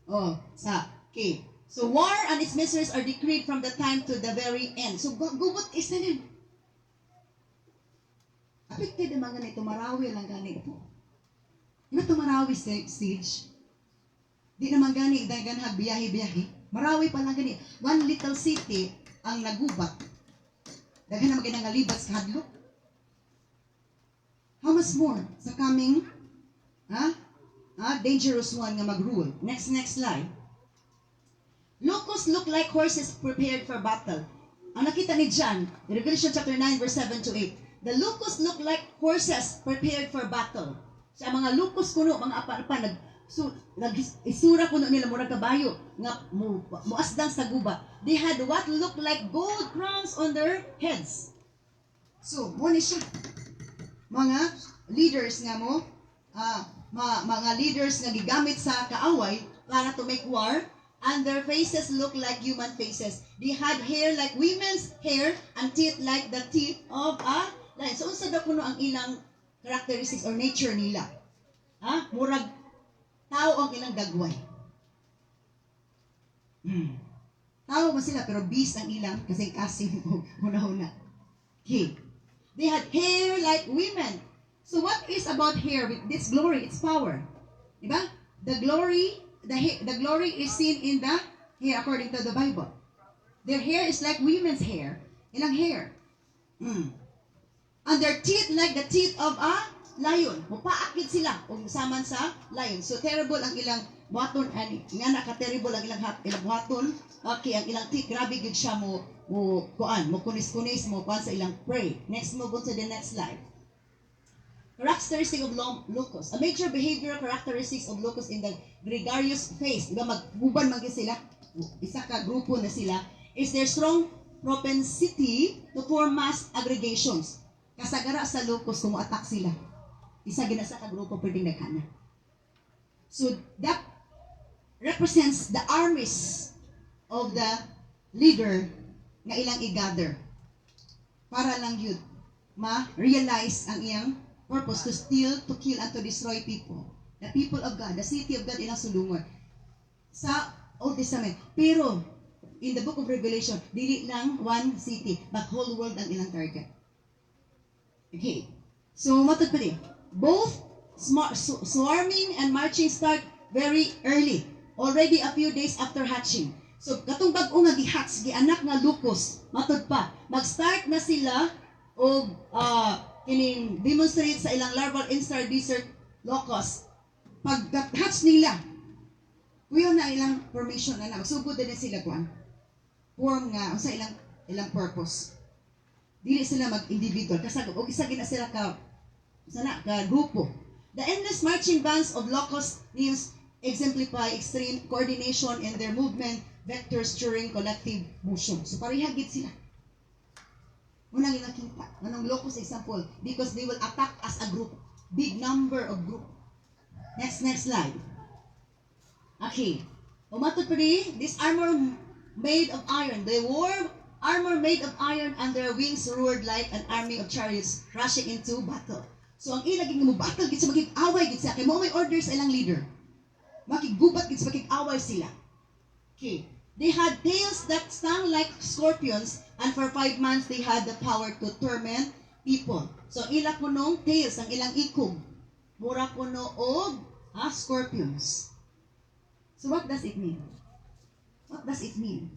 Okay. So, war and its miseries are decreed from the time to the very end. So, gubot is na din. Affected naman ganito, marawi lang ganito. Di ba ito marawi stage? Di naman gani, ganhag biyahe-biyahe. Marawi pa lang ganito. One little city ang nagubat. Daghan naman ganang ngalibas kahadlok. How much more sa coming dangerous one nga mag-rule? Next slide. Locusts look like horses prepared for battle. Ang nakita ni John, Revelation chapter 9 verse 7 to 8. The locusts look like horses prepared for battle. Sa mga locusts kuno, mga apa-apa, isura kuno nila murag kabayo nga muasdan sa guba. They had what looked like gold crowns on their heads. So, mo ni siya. Mga leaders nga mo, mga leaders nga gigamit sa kaaway para to make war. And their faces look like human faces. They had hair like women's hair and teeth like the teeth of a lion. So, unsa daw kuno ang ilang characteristics or nature nila? Murag tao ang ilang gagway. Tao man sila, pero beast ang ilang kasing-kasing huna-huna. Okay. They had hair like women. So, what is about hair with this glory? It's power. Diba? The glory is seen in the hair according to the Bible. Their hair is like women's hair. Ilang hair. And their teeth like the teeth of a lion. Mupaakit sila o saman sa lion. So terrible ang ilang buhaton and nga naka-terrible ang ilang buhaton. Okay, ang ilang teeth grabe gid siya mo kunis-kunis mo kuan sa ilang prey. Next, move on to the next slide. Characteristic of locusts. A major behavioral characteristics of locusts in the gregarious phase. Diba magbuban man sila, isa ka grupo na sila, is their strong propensity to form mass aggregations. Kasagara sa locust kung attack sila. Isa gina sa ka grupo pwedeng naghana. So that represents the armies of the leader nga ilang i-gather para lang yun ma-realize ang iyang purpose to steal, to kill, and to destroy people. The people of God, the city of God, ilang sulungon. Sa Old Testament. Pero, in the book of Revelation, dili lang one city, but whole world ang ilang target. Okay. So, matod pa din. Both swarming and marching start very early. Already a few days after hatching. So, katong bag-o nga gi-hatch, gi-anak nga locust, matod pa. Mag-start na sila o kining demonstrate sa ilang larval instar desert locust. Pag-hatch nila, kuyo na ilang formation na magsugod din sila kuan. Form nga sa ilang purpose. Dili sila mag-individual kasag og isa gina sila ka grupo. The endless marching bands of locust news exemplify extreme coordination in their movement vectors during collective motion. So parihagit sila. Unang nakita, anong locust example? Because they will attack as a group. Big number of group. Next slide. Okay. Umatod pa rin, this armor made of iron. They wore armor made of iron and their wings roared like an army of chariots rushing into battle. So ang ilaging mo battle, git sa makik-away, git sa kay mo may order sa ilang leader. Makigubat, git sa makik-away sila. Okay. They had tails that stung like scorpions, and for 5 months they had the power to torment people. So ila punong tails, ang ilang ikog. Mura puno og scorpions. So what does it mean? What does it mean?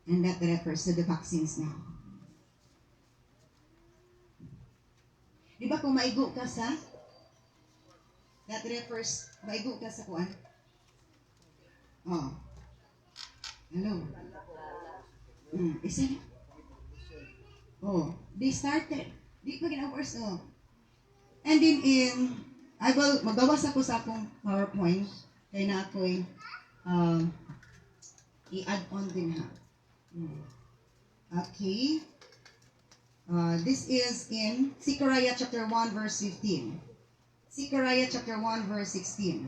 And that refers to the vaccines now. Di ba kung maigo ka sa, that refers, maigo ka sa kuan? Oh. Hello. Isa na. Oh, they started. Di pa gina-worse, oh. And then magawas ako sa akong PowerPoint, kaya na ako'y i-add on din ha. Okay. This is in Zechariah chapter 1 verse 15. Zechariah chapter 1 verse 16.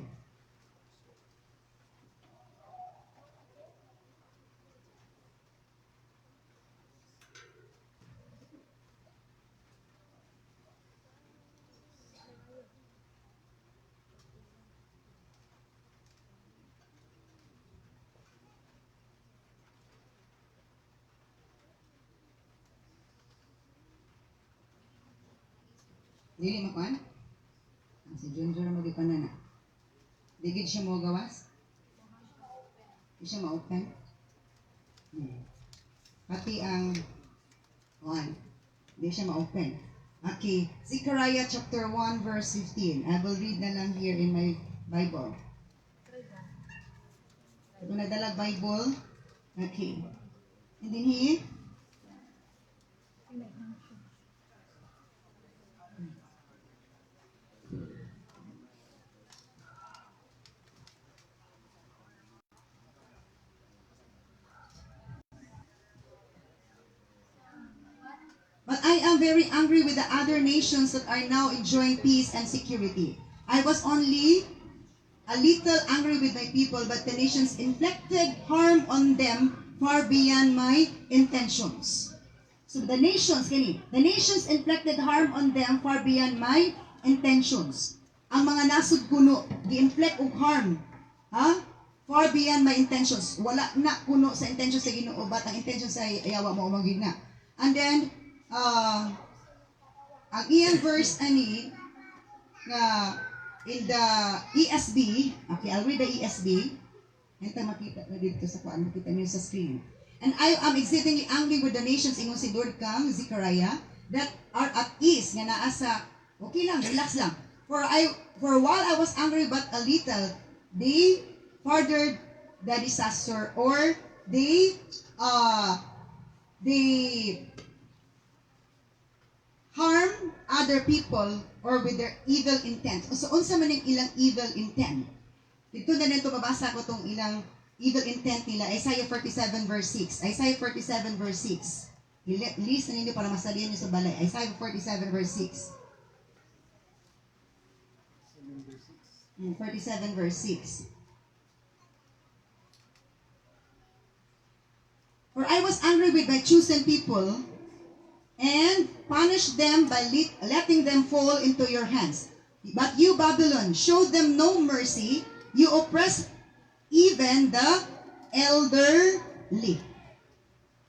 Dili makuan? Si Junjur mo di pa na. Digid siya mo gawas? Di siya ma-open? Pati ang di siya ma-open. Okay, Zechariah chapter 1 verse 15. I will read na lang here in my Bible. Ito na dala Bible. Okay. And then here, but I am very angry with the other nations that are now enjoying peace and security. I was only a little angry with my people, but the nations inflicted harm on them far beyond my intentions. So the nations inflicted harm on them far beyond my intentions. Ang mga nasud kuno, gi-inflict og harm, far beyond my intentions. Wala na kuno sa intentions sa Ginoo, but ang intentions sa ayawa mo umagid na. And then ang iyang verse ani nga in the ESV, okay, I'll read the ESV. Ito makita na dito sa kuan, makita niyo sa screen. And I am exceedingly angry with the nations ingon si Lord kang Zechariah that are at ease nga naa sa okay lang, relax lang. For while I was angry but a little, they furthered the disaster, or they harm other people or with their evil intent. So unsa man yung ilang evil intent? Dito na nito babasa ko tong ilang evil intent nila. Isaiah 47 verse 6. Isaiah 47 verse 6. List na ninyo para masalihan niyo sa balay. Isaiah 47 verse 6. 47 verse 6. For I was angry with my chosen people and punished them by letting them fall into your hands. But you, Babylon, showed them no mercy. You oppressed even the elderly.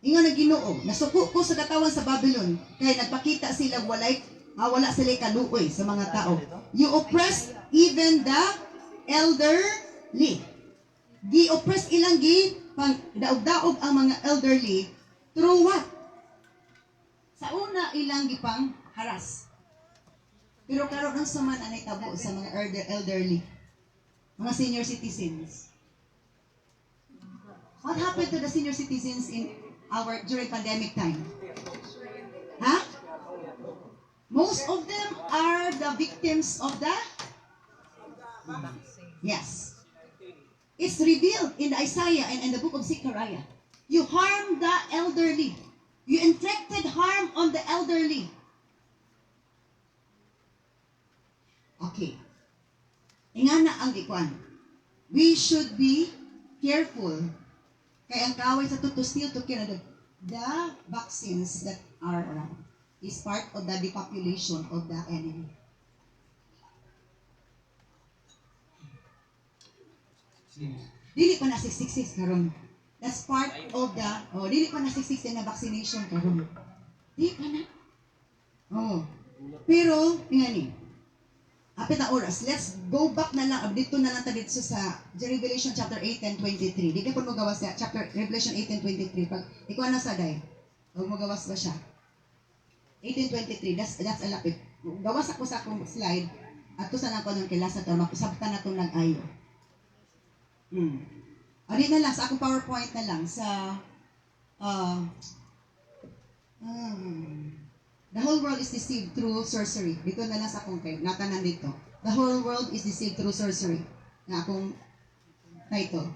Ingon na Ginoo, nasuko ko sa katawan sa Babylon, kaya nagpakita sila wala sila kaluoy sa mga tao. You oppressed even the elderly. Gi-oppress ilang daog-daog ang mga elderly through what? Sa una ilang gipang haras. Pero karon ang suman anay tabo sa mga elderly, mga senior citizens. What happened to the senior citizens during pandemic time? Most of them are the victims of the... Yes. It's revealed in the Isaiah and in the book of Zechariah. You harmed the elderly. You inflicted harm on the elderly. Okay. Ingana ang gikuan. We should be careful. Kaya ang kaway sa to steal to kill the vaccines that are around is part of the depopulation of the enemy. Dili pa na 666 karon. That's part of the dili pa na 666 na vaccination karon. Dili pa na. Pero ingani. Apit na oras. Let's go back na lang. Dito na lang ta dito sa Revelation chapter 8 and 23. Di ka po magawas sa chapter Revelation 8 and 23. Pag ikaw na sa day. Huwag magawas ba siya? 8 and 23. That's a lapit. Gawas ako sa akong slide. At to sa lang ko ng kilasa to. Makusabta na itong nag-ayo. Adi na lang. Sa akong PowerPoint na lang. Sa the whole world is deceived through sorcery. Dito na lang sa akong kay natanan dito. The whole world is deceived through sorcery. Na akong title.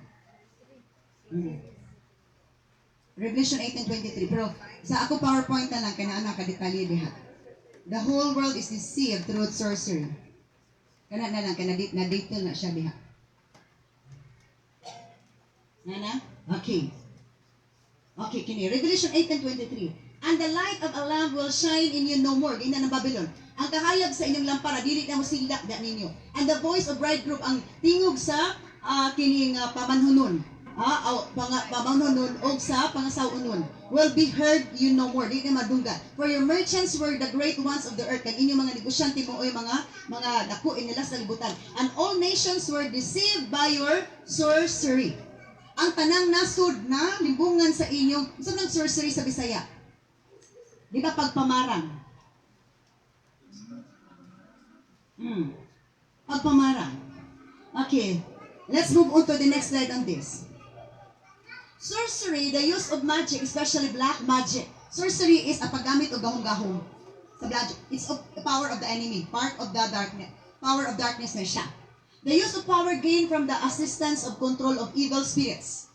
Revelation 8 and 23. Pero sa akong PowerPoint na lang, kaya na ka-detalye diha. The whole world is deceived through sorcery. Kaya na lang, kaya na-detail na siya diha. Nana? Okay. Okay, kini. Revelation 8 and 23. And the light of a lamp will shine in you no more. Gina ng Babylon. Ang kahayag sa inyong lampara, dili na mo silak da ninyo. And the voice of bridegroom, ang tingog sa kining pamanhunon. Pamanhunon o sa pangasawunon will be heard you no more. Dili na madungga. For your merchants were the great ones of the earth. Kag inyong mga negosyante mo o mga dako nila sa libutan. And all nations were deceived by your sorcery. Ang tanang nasud na limbungan sa inyong, saan ang sorcery sa Bisaya? Di ba pagpamarang? Pagpamarang. Okay. Let's move on to the next slide on this. Sorcery, the use of magic, especially black magic. Sorcery is a paggamit o gahong-gahong sa black. It's the power of the enemy, part of the darkness. Power of darkness na siya. The use of power gained from the assistance of control of evil spirits,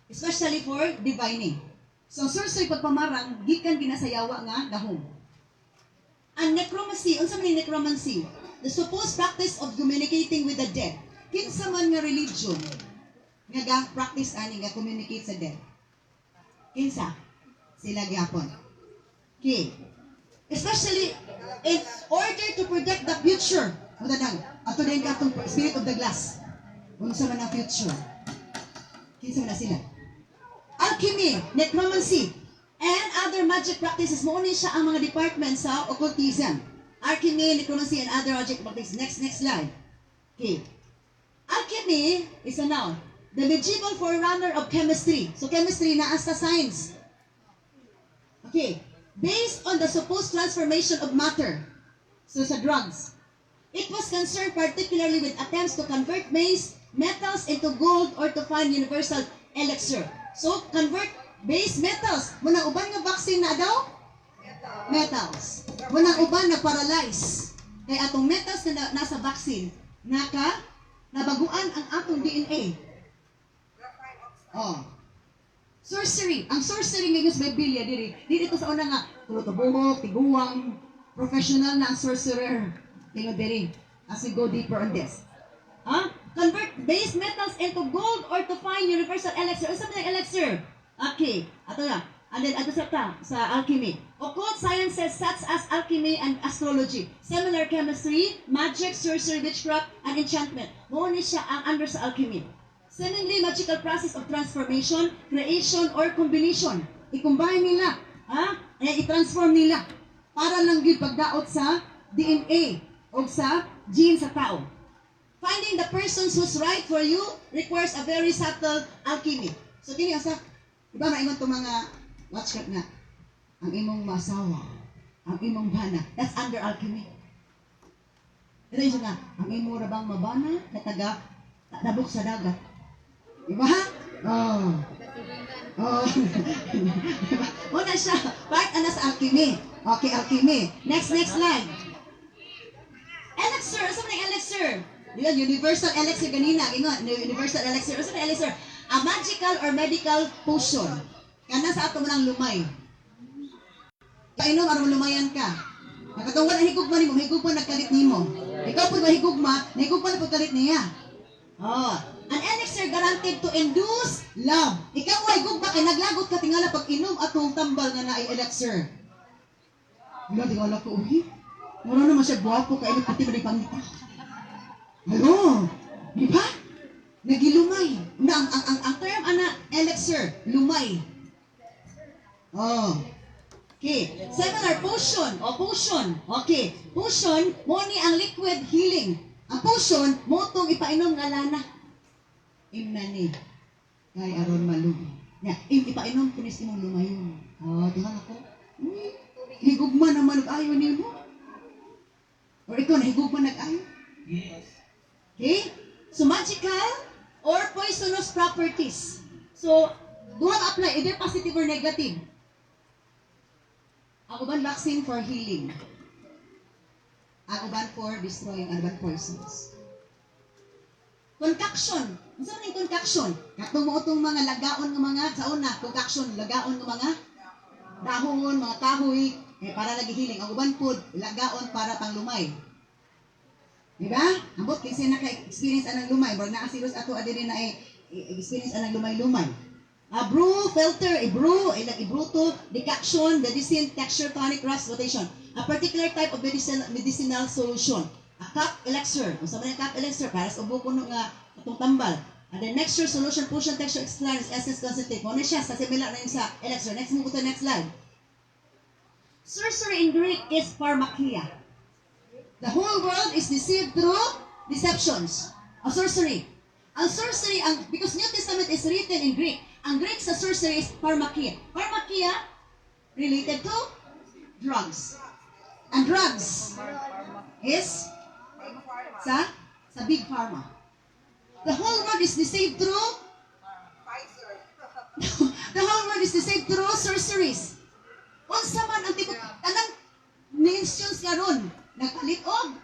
especially for divining. So, sorcery pagpamarang, gikan ginasayawa nga gahong. And necromancy, unsa man ni necromancy? The supposed practice of communicating with the dead. Kinsa man nga religion nga ga-practice ani nga communicate sa dead. Kinsa? Sila gyapon. Okay. Especially in order to predict the future. Muna nang, ato din ka itong spirit of the glass. Unsa man ang future? Kinsa man na sila? Alchemy, necromancy, and other magic practices. Muna siya ang mga departments sa occultism. Alchemy, necromancy, and other magic practices. Next slide. Okay. Alchemy is a noun. The medieval forerunner of chemistry. So chemistry na as the science. Okay. Based on the supposed transformation of matter. So sa drugs. It was concerned particularly with attempts to convert metals into gold or to find universal elixir. So, convert base metals. Munang uban nga vaccine na daw? Metals. Munang uban na paralyze. Kaya atong metals na nasa vaccine, nabaguan ang atong DNA. Sorcery. Ang sorcery ngayon sa Biblia, dito sa una nga, tulotobuhok, tiguang, professional na ang sorcerer. Tingnan diri, as we go deeper on this. Convert base metals into gold or to find universal elixir. Ano sabi ng elixir? Okay. Ato na. And then, ato sa alchemy. Occult sciences such as alchemy and astrology. Similar chemistry, magic, sorcery, witchcraft, and enchantment. Muna siya ang under sa alchemy. Seemingly magical process of transformation, creation, or combination. I-combine nila. I-transform nila. Para lang yung pagdaot sa DNA o sa gene sa tao. Finding the persons who's right for you requires a very subtle alchemy. So, kini asa, diba maingon itong mga watch nga, ang imong masawa, ang imong bana, that's under alchemy. Ito yung nga, ang imong rabang mabana, kataga, nabuk sa dagat. Diba? Una siya, part na sa alchemy. Okay, alchemy. Next slide. Elixir. Ano sa elixir? Yun, universal elixir ganina. Universal elixir. Ano sa elixir? A magical or medical potion. Kana sa ato mo ng lumay. Kainom, aron lumayan ka. Nakatungkol ang higugma ni mo, higugma nagkalit ni mo. Ikaw po mahigugma, nahigugma na pagkalit niya. Oh. An elixir guaranteed to induce love. Ikaw ay higugma kay naglagot ka tingala pag inom atong tambal nga na elixir. Wala, tingala ko, uy. Mura naman siya guwapo, kainit pati ba ni pangita. Hello? Di ba? Nagilumay. Ang term ana elixir, lumay. Oh. Okay. Similar, potion. O, potion. Okay. Potion, mo ni ang liquid healing. Ang potion, mo itong ipainom nga lana. Imnani. Kay aron malubi. Ipainom, kunis imong lumayon. O, tingnan ako. Higugma naman nag-ayo niyo mo. Or ikaw, nahigugma nag-ayo. Okay? So, magical or poisonous properties. So, duha apply, either positive or negative. Ang uban vaccine for healing. Ang uban for destroying, ang uban poisons. Concoction. Ano sa mga concoction? Katong mo itong mga lagaon ng mga, sa una, concoction, lagaon ng mga dahon, mga kahoy, para nag-healing. Ang uban po, lagaon para panglumay. Diba? Ambot, kasi naka-experience anang lumay. Barang nakasilos ato, adin na experience anang lumay-lumay. A brew, filter, ibruto, decoction, medicine, texture, tonic, rust, rotation. A particular type of medicinal solution. A cup elixir. Kung saan cup elixir, para sa ubo ko nung itong tambal. And then mixture, solution, potion, texture, extract, essence, concentrate. Muna siya, sa similar na yun sa elixir. Next, move to the next slide. Sorcery in Greek is pharmakia. The whole world is deceived through deceptions. A sorcery. Ang sorcery, because New Testament is written in Greek, ang Greek sa sorcery is pharmakia. Pharmakia, related to drugs. And drugs is sa big pharma. The whole world is deceived through the whole world is deceived through sorceries. Unsa man ang tipo, tanang nations karon nagpalit og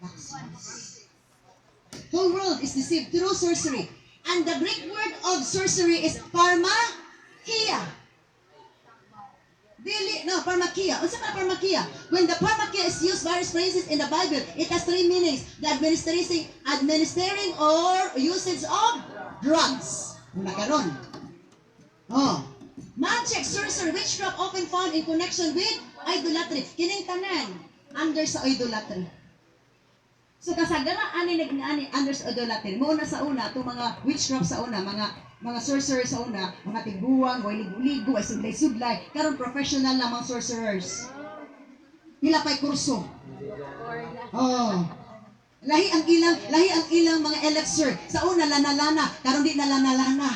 vaccines. Whole world is deceived through sorcery. And the Greek word of sorcery is pharmakia. Pharmakia. What's about pharmakia? When the pharmakia is used various phrases in the Bible, it has three meanings. The administering or usage of drugs. Nakaron. Oh. Magic, sorcery, witchcraft often found in connection with idolatry. Kining tanan under sa idolatry. So kasagaran ani under sa idolatry. Muna sa una itong mga witchcraft sa una, mga sorcerers sa una, mga tiguang, way ligo-ligo, ay sudlay-sudlay, karon professional na mga sorcerers. Pila pa'y kurso. Oh. Lahi ang ilang mga elixir. Sa una lana-lana, karon di na lana-lana.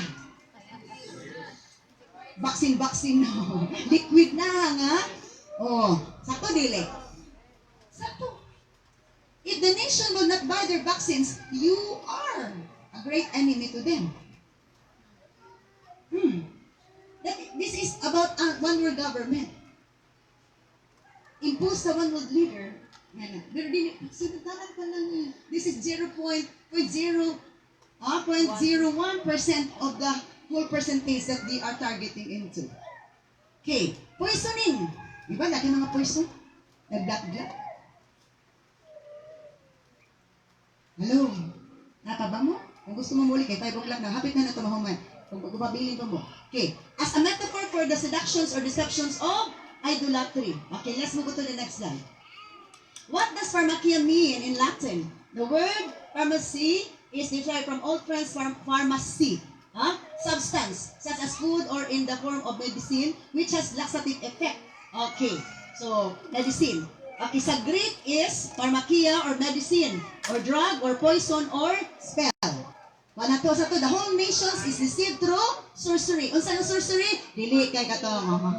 Vaccine no. Liquid na nga. Oh, sakto dili. Sakto. If the nation will not buy their vaccines, you are a great enemy to them. This is about one world government. Impose the one world leader. Pero sinutanan pa lang. This is 0.01% of the whole percentage that they are targeting into. Okay, poisoning. Diba, laki mga poison? Nagdakdak. Hello? Nakaba mo? Kung gusto mo muli, kay 5 o'clock na, hapit na ito mahuman. Kung pagpabilin pa mo. Okay. As a metaphor for the seductions or deceptions of idolatry. Okay, let's move to the next slide. What does pharmakia mean in Latin? The word pharmacy is derived from Old French pharmacie. Substance, such as food or in the form of medicine, which has laxative effect. Okay, so medicine. Okay, sa Greek is pharmakia or medicine, or drug, or poison, or spell. The whole nations is deceived through sorcery. Unsa ang sorcery? Dili kay katong.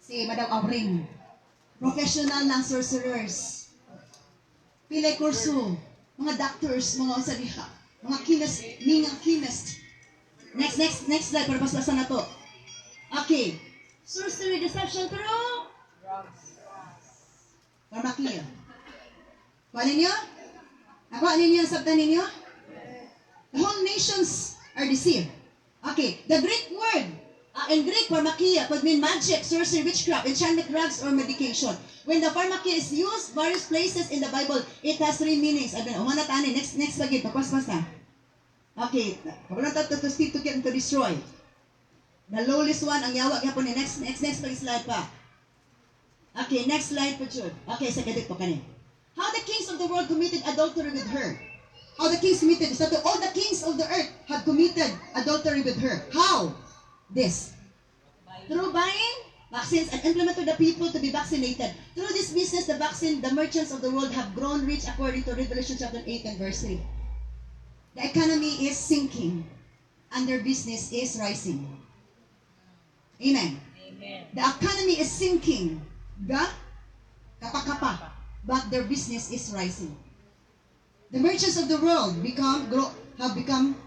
Si Madam Auring. Professional ng sorcerers. Pilay kurso. Mga doctors, mga unsa diha. Mga chemist. Next slide para basbasan na to. Okay. sorcery, deception through pharmakia. Kuha ninyo? Nakuha ninyo ang sabta ninyo? The whole nations are deceived. Okay, the Greek word, in Greek, pharmakia could mean magic, sorcery, witchcraft, enchantment, drugs, or medication. When the pharmakia is used various places in the Bible, it has three meanings. Umana tani, next pagit, pakwas na. Okay, pagkakita to steal, to kill, to destroy. The lowest one, ang yawag yapon ni next slide pa. Okay, next slide po, Jude. Okay, sa kadit po kanin. How the kings of the world committed adultery with her. How the kings committed, so all the kings of the earth have committed adultery with her. How? This. Through buying vaccines and implemented the people to be vaccinated. Through this business, the merchants of the world have grown rich according to Revelation chapter 8 and verse 3. The economy is sinking and their business is rising. Amen. Amen. The economy is sinking. Kapa-kapa. But their business is rising. The merchants of the world have become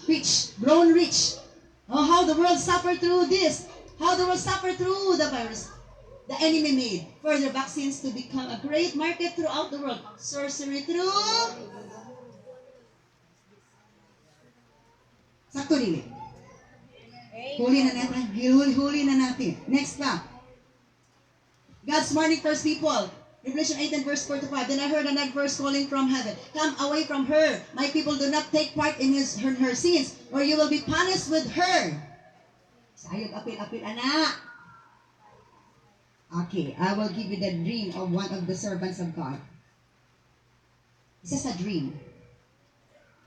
rich, grown rich. Oh, how the world suffered through this. How the world suffered through the virus. The enemy made further vaccines to become a great market throughout the world. Sorcery through... Sakto dili. Huli na natin. Next pa. God's warning first people. Revelation 8 and verse 4 to 5. Then I heard another voice calling from heaven, "Come away from her. My people, do not take part in her sins, or you will be punished with her." Sayog apil-apil, anak. Okay, I will give you the dream of one of the servants of God. Isa sa dream.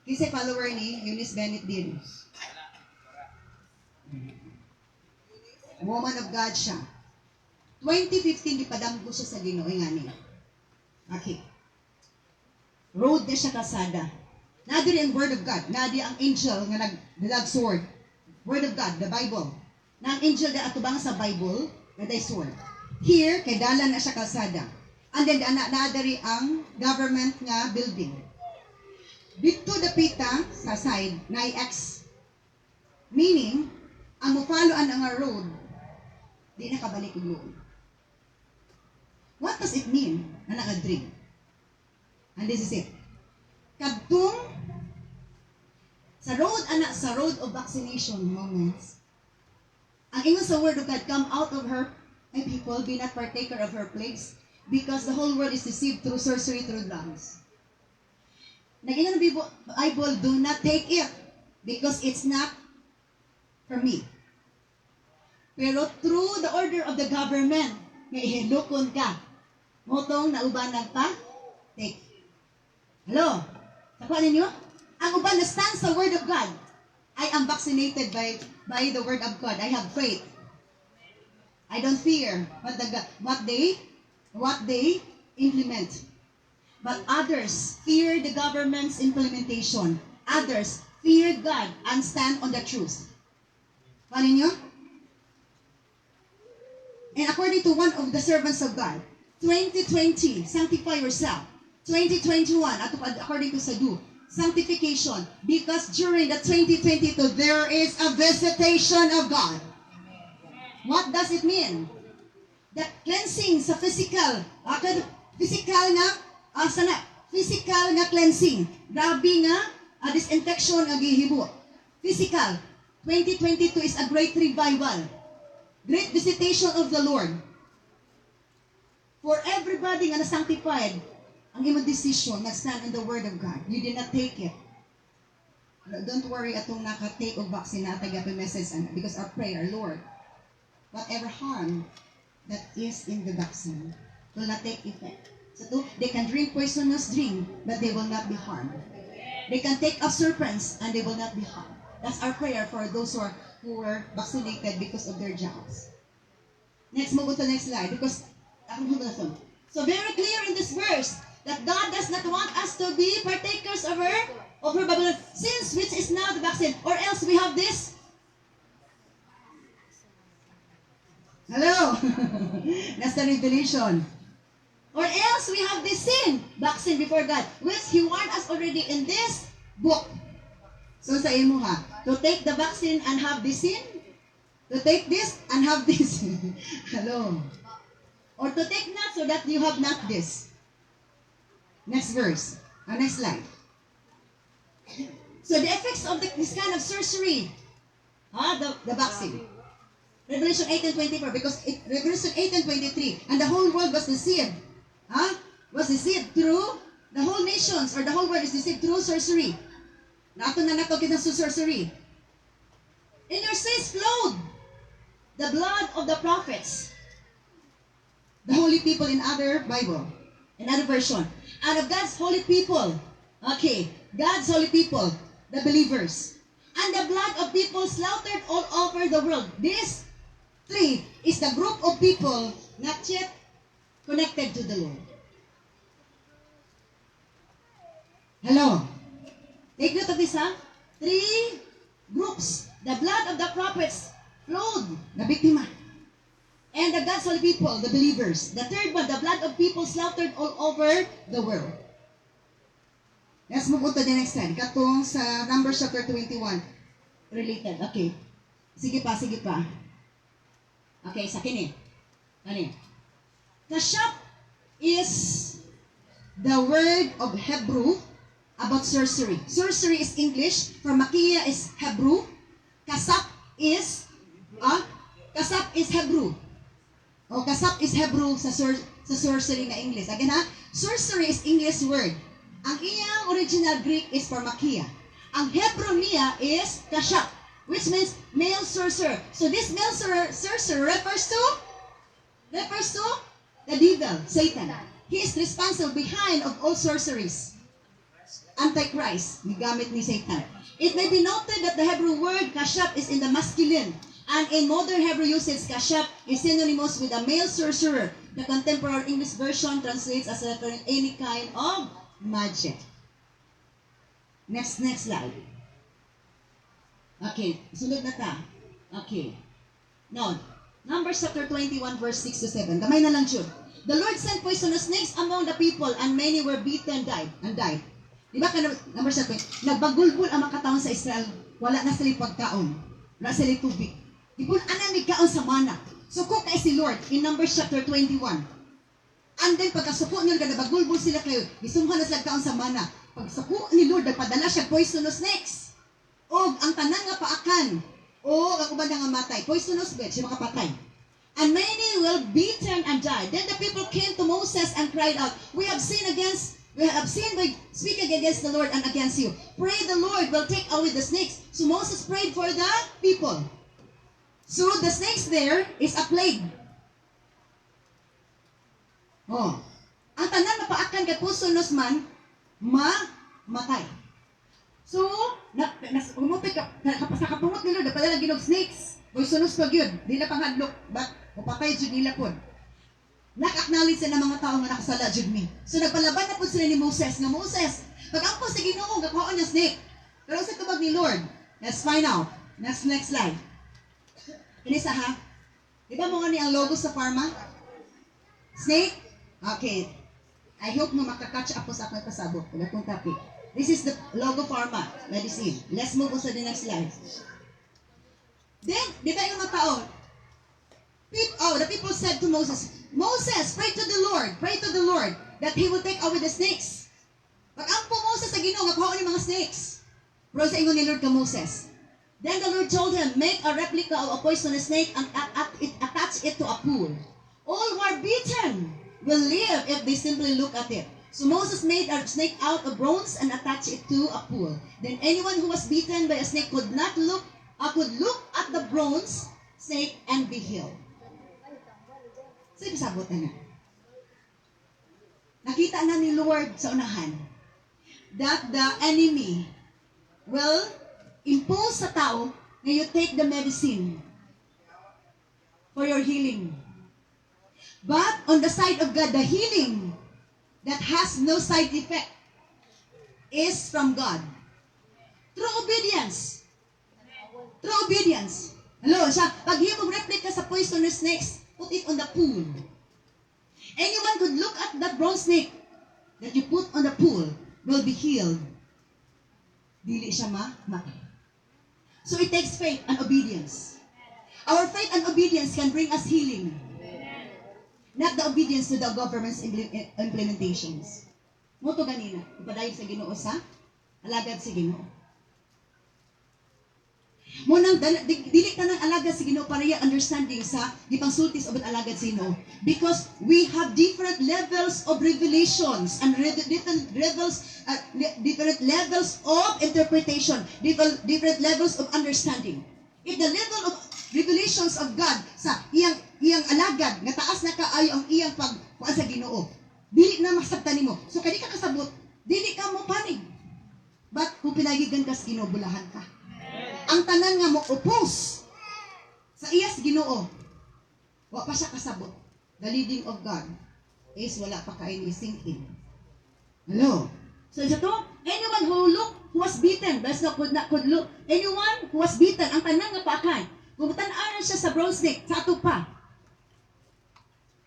Kasi follower ni Eunice Bennett din. Woman of God siya. 2015, ipadam ko siya sa Ginoo nga niya. Okay. Road na siya kasada. Nadi ang Word of God. Nadi ang angel nga nagdalag sword. Word of God, the Bible. Na ang angel na atubang sa Bible, naday sword. Here, kay dalan na siya kasada. And then, naadari ang government nga building. Dito dapita sa side, na X. Meaning, ang mupaloan ang road, di na kabalik yung loob. What does it mean na nakadream? And this is it. Kadtong sa road of vaccination moments, ang ingon sa word of God, "Come out of her, my people, be not partaker of her plagues, because the whole world is deceived through sorcery, through drugs." Nag-ingon ng Bible, "Do not take it, because it's not for me." Pero through the order of the government, may ihilukon ka. Motong na uban pa, take. Hello? Nakuha ninyo? Ang uban na stand sa word of God. I am vaccinated by the word of God. I have faith. I don't fear what they implement. But others fear the government's implementation. Others fear God and stand on the truth. Nakuha ninyo? And according to one of the servants of God, 2020, sanctify yourself. 2021, according to Sadu, sanctification. Because during the 2022, there is a visitation of God. What does it mean? The cleansing sa physical nga cleansing. Grabe nga, disinfection nga gihibo. Physical. 2022 is a great revival. Great visitation of the Lord. For everybody nga na-sanctified, ang imong decision, nag-stand in the Word of God. You did not take it. Don't worry atong naka-take of vaccine na tagapin message because our prayer, Lord, whatever harm that is in the vaccine will not take effect. So they can drink poisonous drink, but they will not be harmed. They can take up serpents, and they will not be harmed. That's our prayer for those who were vaccinated because of their jobs. Next, move on to the next slide. So very clear in this verse that God does not want us to be partakers of her Babylon sins, which is now the vaccine. Or else we have this. Hello? That's the revelation. Or else we have this sin, vaccine before God, which He warned us already in this book. So sa imo ha, to take the vaccine and have the sin, To take this and have this. Hello. Or to take not so that you have not this. Next verse. Next slide. So the effects of this kind of sorcery, the vaccine. Revelation 8:24, because Revelation 8:23, and the whole world was deceived. Was deceived through the whole nations, or the whole world is deceived through sorcery. Nato na nato kita sa sorcery. In your sins flowed the blood of the prophets, the holy people in other Bible, in other version, and of God's holy people. Okay, God's holy people, the believers, and the blood of people slaughtered all over the world. This three is the group of people not yet connected to the Lord. Hello. Take note of this, Three groups. The blood of the prophets flowed, the biktima. And the God's holy people, the believers. The third one, the blood of people slaughtered all over the world. Let's move on to the next slide. Katong sa Numbers chapter 21. Related. Okay. Sige pa, sige pa. Okay, sa kini. Ano? Kashap is the word of Hebrew about sorcery. Sorcery is English. Pharmakia is Hebrew. Kasap is Hebrew. O kasap is Hebrew sa sorcery na English. Again sorcery is English word. Ang iyang original Greek is pharmakia. Ang Hebrew niya is kashap, which means male sorcerer. So this male sorcerer refers to the devil, Satan. He is responsible behind of all sorceries. Antichrist, gamit ni Satan. It may be noted that the Hebrew word kashap is in the masculine, and in modern Hebrew usage, kashap is synonymous with a male sorcerer. The contemporary English version translates as referring any kind of magic. Next slide. Okay, sunod na ta. Okay. Now, Numbers chapter 21 verse 6 to 7. Gamay na lang jud. The Lord sent poisonous snakes among the people, and many were beaten and died. Di ba Numbers chapter 20? Nagbagulbul ang mga kataon sa Israel. Wala na sila pagkaon. Wala sila tubig. Ipon anang kaon sa mana. Suko kay si Lord in Numbers chapter 21. And then pagkasuko niyo kada bagulbul sila kayo, gisumhan na sila kaon sa mana. Pagsuko ni Lord nagpadala siya poisonous snakes. Og ang tanan nga paakan, o ang uban nga matay, poisonous bed siya makapatay. And many will beaten and die. Then the people came to Moses and cried out, we have sinned by speaking against the Lord and against you. Pray the Lord will take away the snakes. So Moses prayed for the people. So the snakes there is a plague. Ang tanan mapaakan kay poisonous man, matay. So, umupit ka, sa kapungot ni Lord, napadala ginog snakes. Poisonous pag yun, di na panghadlok, upatay jud nila po. Nak-acknowledge na mga tao nga nakasala jud mi. So, nagpalaban na po sila ni Moses, nga Moses, pag-ampos si Ginoo, gakuhaan niya snake. Pero sa tubag ni Lord, let's find out. Next slide. Inisa Di ba mo nga ni ang logo sa pharma? Snake? Okay. I hope mo makakatch up po sa akong pasabot. Wala kong topic. This is the logo pharma medicine. Let's move on to the next slide. Then, di ba yung mga tao? The people said to Moses, Moses, pray to the Lord that He will take away the snakes. Pag-ampo Moses sa Ginoo, gakuhaan yung mga snakes. Pero sa ingon ni Lord ka Moses. Then the Lord told him, make a replica of a poisonous snake and attach it to a pool. All who are beaten will live if they simply look at it. So Moses made a snake out of bronze and attached it to a pool. Then anyone who was beaten by a snake could look at the bronze snake and be healed. So ibasabot na. Nakita na ni Lord sa unahan that the enemy will impose sa tao na you take the medicine for your healing. But on the side of God, the healing that has no side effect is from God. Through obedience. Hello, siya, pag himog replica sa poisonous snakes, put it on the pool. Anyone could look at that bronze snake that you put on the pool will be healed. Dili siya matay. So it takes faith and obedience. Our faith and obedience can bring us healing. Not the obedience to the government's implementations. Moto ganina, ipadayon sa Ginoo sa alagad sa Ginoo. Munang dili ka ng alagad sa Ginoo para yung understanding sa gipangsultis of alagad sa Ginoo, because we have different levels of revelations and different levels of interpretation, different levels of understanding. If the level of revelations of God sa iyang alagad nga taas na kaayo ang iyang pagkuan sa Ginoo, dili na masabtan nimo. So kadi ka kasabot, dili ka mo panig. But kung pinagigan ka sa Ginoo, bulahan ka. Ang tanan nga mo oppose sa iyas Ginoo, wa pa siya kasabot. The leading of God is wala pa kayo ni sink in. Hello? So ito, anyone who was beaten, could look, anyone who was beaten, ang tanan nga paakay, kung tan-anan siya sa bronze neck, sa ato pa,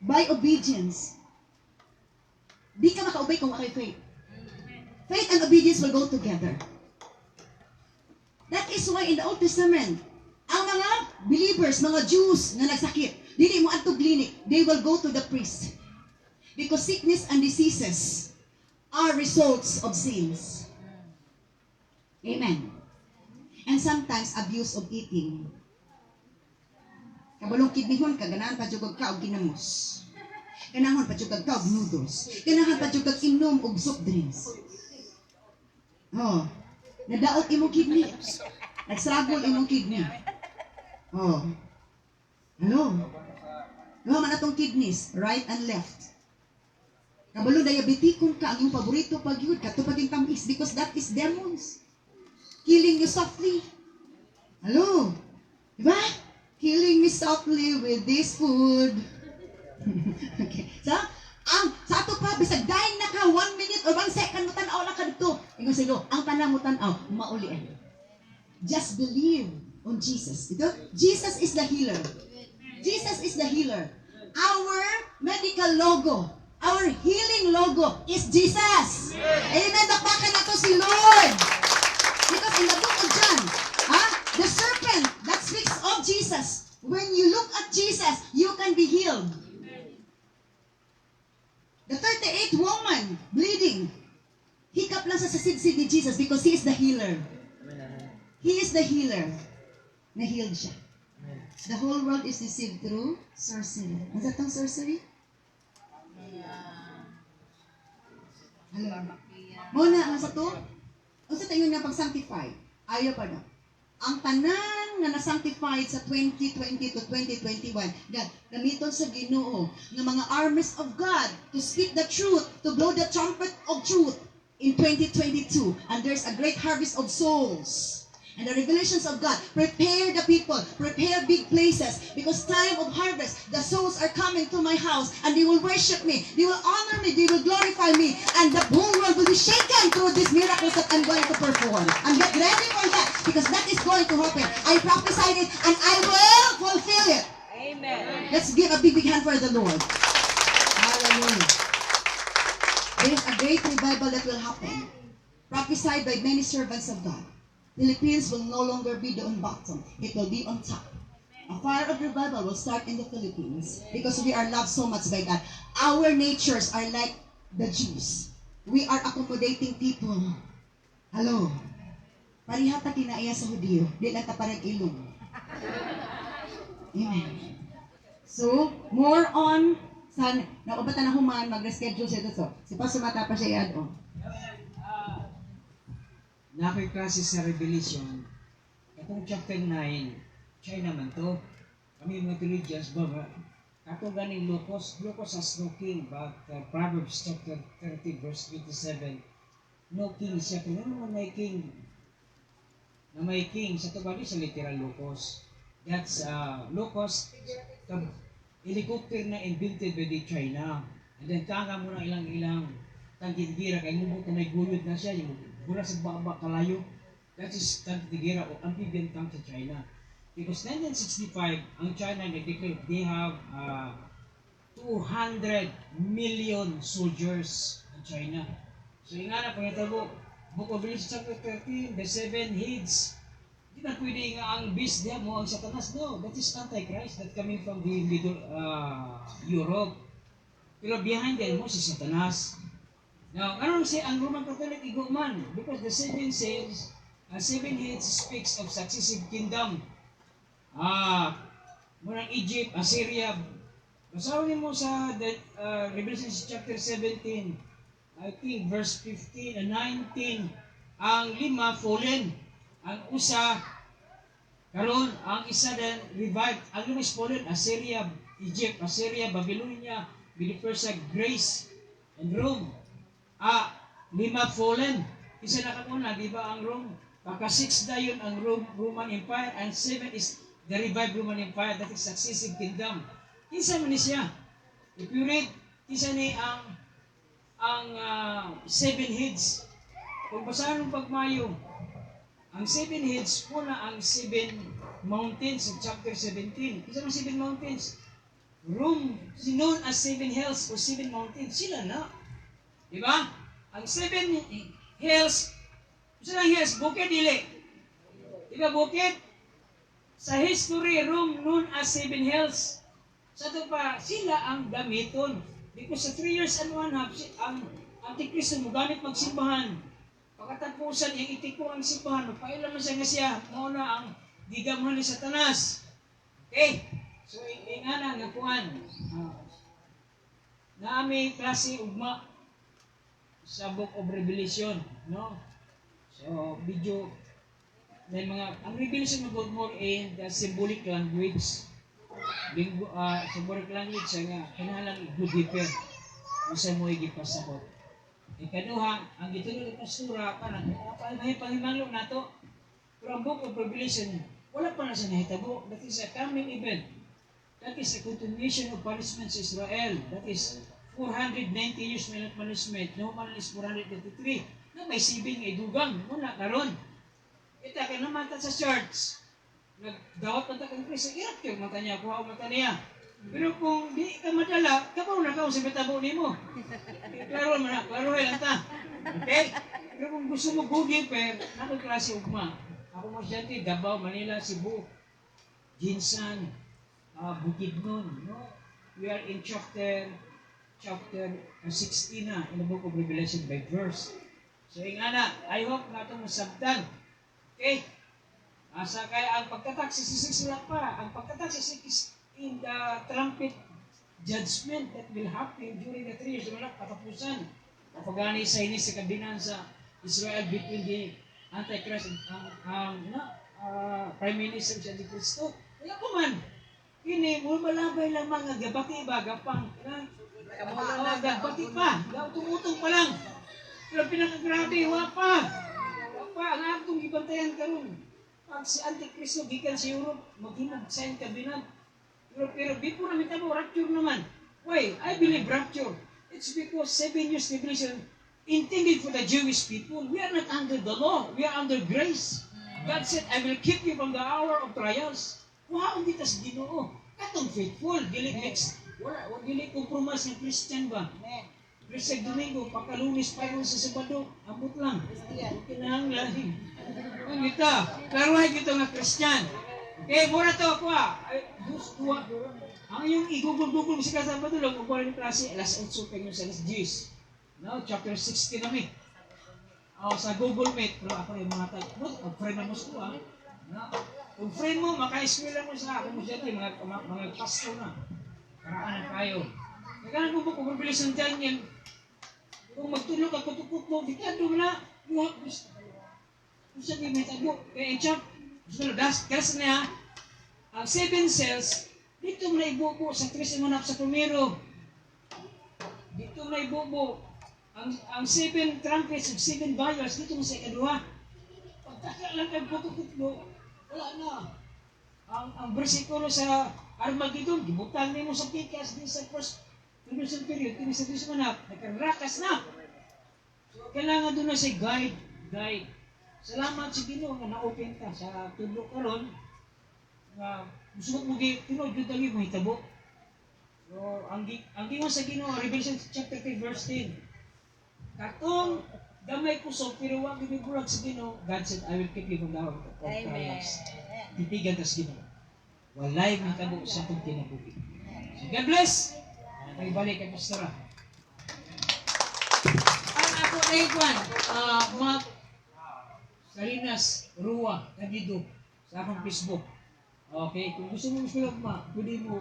by obedience, di ka makaubay kung wakay faith. Faith and obedience will go together. That is why in the Old Testament, ang mga believers, mga Jews na nagsakit, dili mo adto clinic, they will go to the priest. Because sickness and diseases are results of sins. Amen. And sometimes abuse of eating. Kabalong kidnihon ka, ganahan pa jugog ka og ginamos. Ganahan pa jugog ka og noodles. Ganahan pa jugog inom og soft drinks. Oh. Nadaot imong kidney. Nagstruggle imong kidney. Oh. Hello. Duha man atong kidneys, right and left. Kabalo diabetikon ka, ang iyong paborito pagyud kato paging tamis, because that is demons killing you softly. Hello. Diba? Killing me softly with this food. Okay. So, sa ato pa, bisag daing na ka, 1 minute or 1 second, mutanaw lang ka dito. Ingon sino, ang tanang mutanaw, maulian. Just believe on Jesus. Ito, Jesus is the healer. Jesus is the healer. Our medical logo, our healing logo is Jesus. Amen. Dakbakan na to si Lord. Because in the book of John, the serpent that speaks of Jesus, when you look at Jesus, you can be healed. The 38th woman bleeding, hiccup lang sa sasid-sid ni Jesus because He is the healer. He is the healer. Na-healed siya. The whole world is deceived through sorcery. Ano sa itong sorcery? Hello. Muna, ano sa ito? Ano sa tayo na pag-sanctify? Ayaw pa na. Ang tanan na na-sanctified sa 2020 to 2021, God, gamiton sa Ginoo ng mga armies of God to speak the truth, to blow the trumpet of truth in 2022. And there's a great harvest of souls. And the revelations of God, prepare the people, prepare big places, because time of harvest, the souls are coming to my house, and they will worship me, they will honor me, they will glorify me, and the whole world will be shaken through these miracles that I'm going to perform. And get ready for that, because that is going to happen. I prophesied it, and I will fulfill it. Amen. Let's give a big hand for the Lord. Hallelujah. There is a great revival that will happen, prophesied by many servants of God. Philippines will no longer be on bottom. It will be on top. A fire of revival will start in the Philippines because we are loved so much by God. Our natures are like the Jews. We are accommodating people. Hello. Parihata kinaiya sa Hudiyo. Di lang taparang ilong. Amen. So, more on sa nakabata na human, mag-reschedule siya ito. Si Pastor Mata pa siya i-add on. Nakiklase sa Revelation, itong chapter 9, China man to. Kami mga religious ba ba? Kato ganing Locos has no king, but Proverbs chapter 30 verse 27, no king siya. Kung ano may king, na may king, sa tubali sa literal Locos. That's Locos, helicopter na invented by the China. And then kanga mo na ilang tangkigira, kaya mo na may guyod na siya, yung mula sa baba kalayo. That is tangkigira o amphibian tank sa China. Because 1965, ang China nag-declare they have 200 million soldiers in China. So yung nga na, pangitabo, Book of Revelation chapter 13, the 7 heads Di na pwede nga ang beast niya mo ang Satanas. No, that is Antichrist that coming from the middle Europe. Pero behind them mo si Satanas. Now, ano si ang Roman Catholic iguman? Because the seven says, seven heads speaks of successive kingdom. Murang Egypt, Assyria. Basahin mo sa Revelation chapter 17, I think verse 15 and 19. Ang lima fallen, ang usa karon, ang isa din revived. Ang lima is fallen, Assyria, Egypt, Assyria, Babylonia, Medo-Persia, Greece, and Rome. Lima fallen. Isa na kanuna, di ba ang Rome? Pagka-6 na yun ang Roman Empire, and 7 is the revived Roman Empire, that is successive kingdom. Isa man ni siya. If you read, isa ni ang 7 heads. Kung basahan ng pagmayo, ang 7 heads muna ang 7 mountains sa chapter 17. Isa man 7 mountains. Rome, known as 7 hills or 7 mountains, sila na. Diba? Ang 7 hills, isa lang hills, bukid dili. Diba bukid? Sa history, Rome known as 7 hills. Sa ito pa, sila ang gamiton. Because sa 3 years and 1 half, ang Antikristo mo gamit magsimbahan. Pagkatapusan, yung itiko ang simbahan, magpailan man siya nga siya, muna ang gigamhan ni Satanas. Okay? So, ingana nga kuhan. Naami klase ugma sa Book of Revelation, no? So, video, may mga, ang Revelation mag more in the symbolic language. Symbolic language nga, kinahalang go deeper. Masa mo igipasabot. Ikaduha, ang gitulog ng pastura, parang, may pangimalo na to. Pero ang Book of Revelation, wala pa na sa nahitabo. That is a coming event. That is a continuation of punishment sa Israel. That is 490 years punishment. No man is 483. Na may sibing idugang muna karon. Kita ka naman sa church. Nagdawat na kang Kristo. Irat yung mata niya. Kuha ang mata niya. Pero kung di ka madala, kapaw na ka sa bitabo ni mo. Klaro mo na. Klaro lang ta. Okay? Pero kung gusto mo gugi, pero klase ugma. Ako mo siya Davao, Manila, Cebu, Jinsan, Bukidnon. No? We are in chapter 16 na in the Book of Revelation by verse. So, ingana, I hope na itong masabtan. Okay? Asa kaya ang pagtatak sila pa. Ang pagtatak is in the trumpet judgment that will happen during the 3 years na katapusan. Kapagani sa inis sa kabinan sa Israel between the Antichrist and Prime Minister si Antikristo. Kaya po man, ini mo malabay lang mga gabati ba, gapang, gabati pa, tumutong pa lang. Pero pinakagrabe, wapa, ang atong ibantayan karon. Pag si Antikristo gikan sa Europe, maghimog sa kabinan. Pero before namin tamo, rapture naman. Why? I believe rapture. It's because 7 years tribulation intended for the Jewish people. We are not under the law. We are under grace. God said, I will keep you from the hour of trials. Wow, hindi tas Ginoo. Katong faithful. Dili mix. Wala, dili compromise ng Christian ba? Christian Domingo, pagkalunis pa yun sa Sabado. Abot lang. Kinahanglan. Ang kita. Klaruhay kita nga Christian. Okay, mura to ako Dua. Ang yung i-google mo sa kasama doon, kung yung klase, alas 8 kayo sa alas 10. No, chapter 16 kami. Sa Google Meet, pero ako yung mga tayo, friend na mo sa no? Kung friend mo, maka-eskwela mo sa ako mo siya, mga pasto na. Karaan na kayo. Nagkanan ko po, kung mabilis ng Daniel, kung magtulog ako, tukot mo, dikado mo na, kung sabi may tago, kaya i-chop, gas niya, ang 7 cells, dito mo na ibubo sa 3 manap sa primero. Dito mo na ibubo. Ang 7 trumpets, 7 vials, dito mo sa ikaduha. Pagtaka lang kang puto-puto, wala na. Ang bersikulo sa Armageddon, gibutan mo sa pikas din sa first tribulation period, din sa 3 manap, nagkarakas na. So, kailangan doon na siya guide. Salamat sa Ginoo nga na-open ka sa tudlo karon nga gusto mo tinod jud lagi mo hitabo. So ang gingon sa Ginoo Revelation chapter 3 verse 10. Katong Gamay ko so, pero wag gid bulag sa Ginoo. God said, I will keep you from the hour of trials. Titigan tas Ginoo. Walay mahitabo sa atong kinabuhi. So God bless. May balik kay pastora. Ang ako na ikuan, Mark Salinas Rua Candido sa akong Facebook. Okay, kung gusto mo mag pwede mo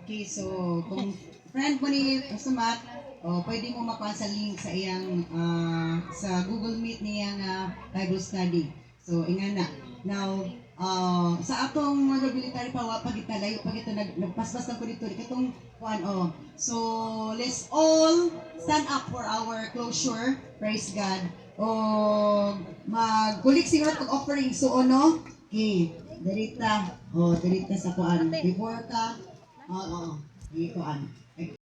Okay, so kung friend mo ni Pastor Matt, pwede mo makuha sa link sa iyang sa Google Meet niyang Bible study. So ingana. Now, sa atong mga military pa pagita layo pagita nagpaspas ng dito katong kuan So let's all stand up for our closure. Praise God. O magkulik siguro og offering so no. Okay, dirita sa kuan before ka. Oo, ikuan.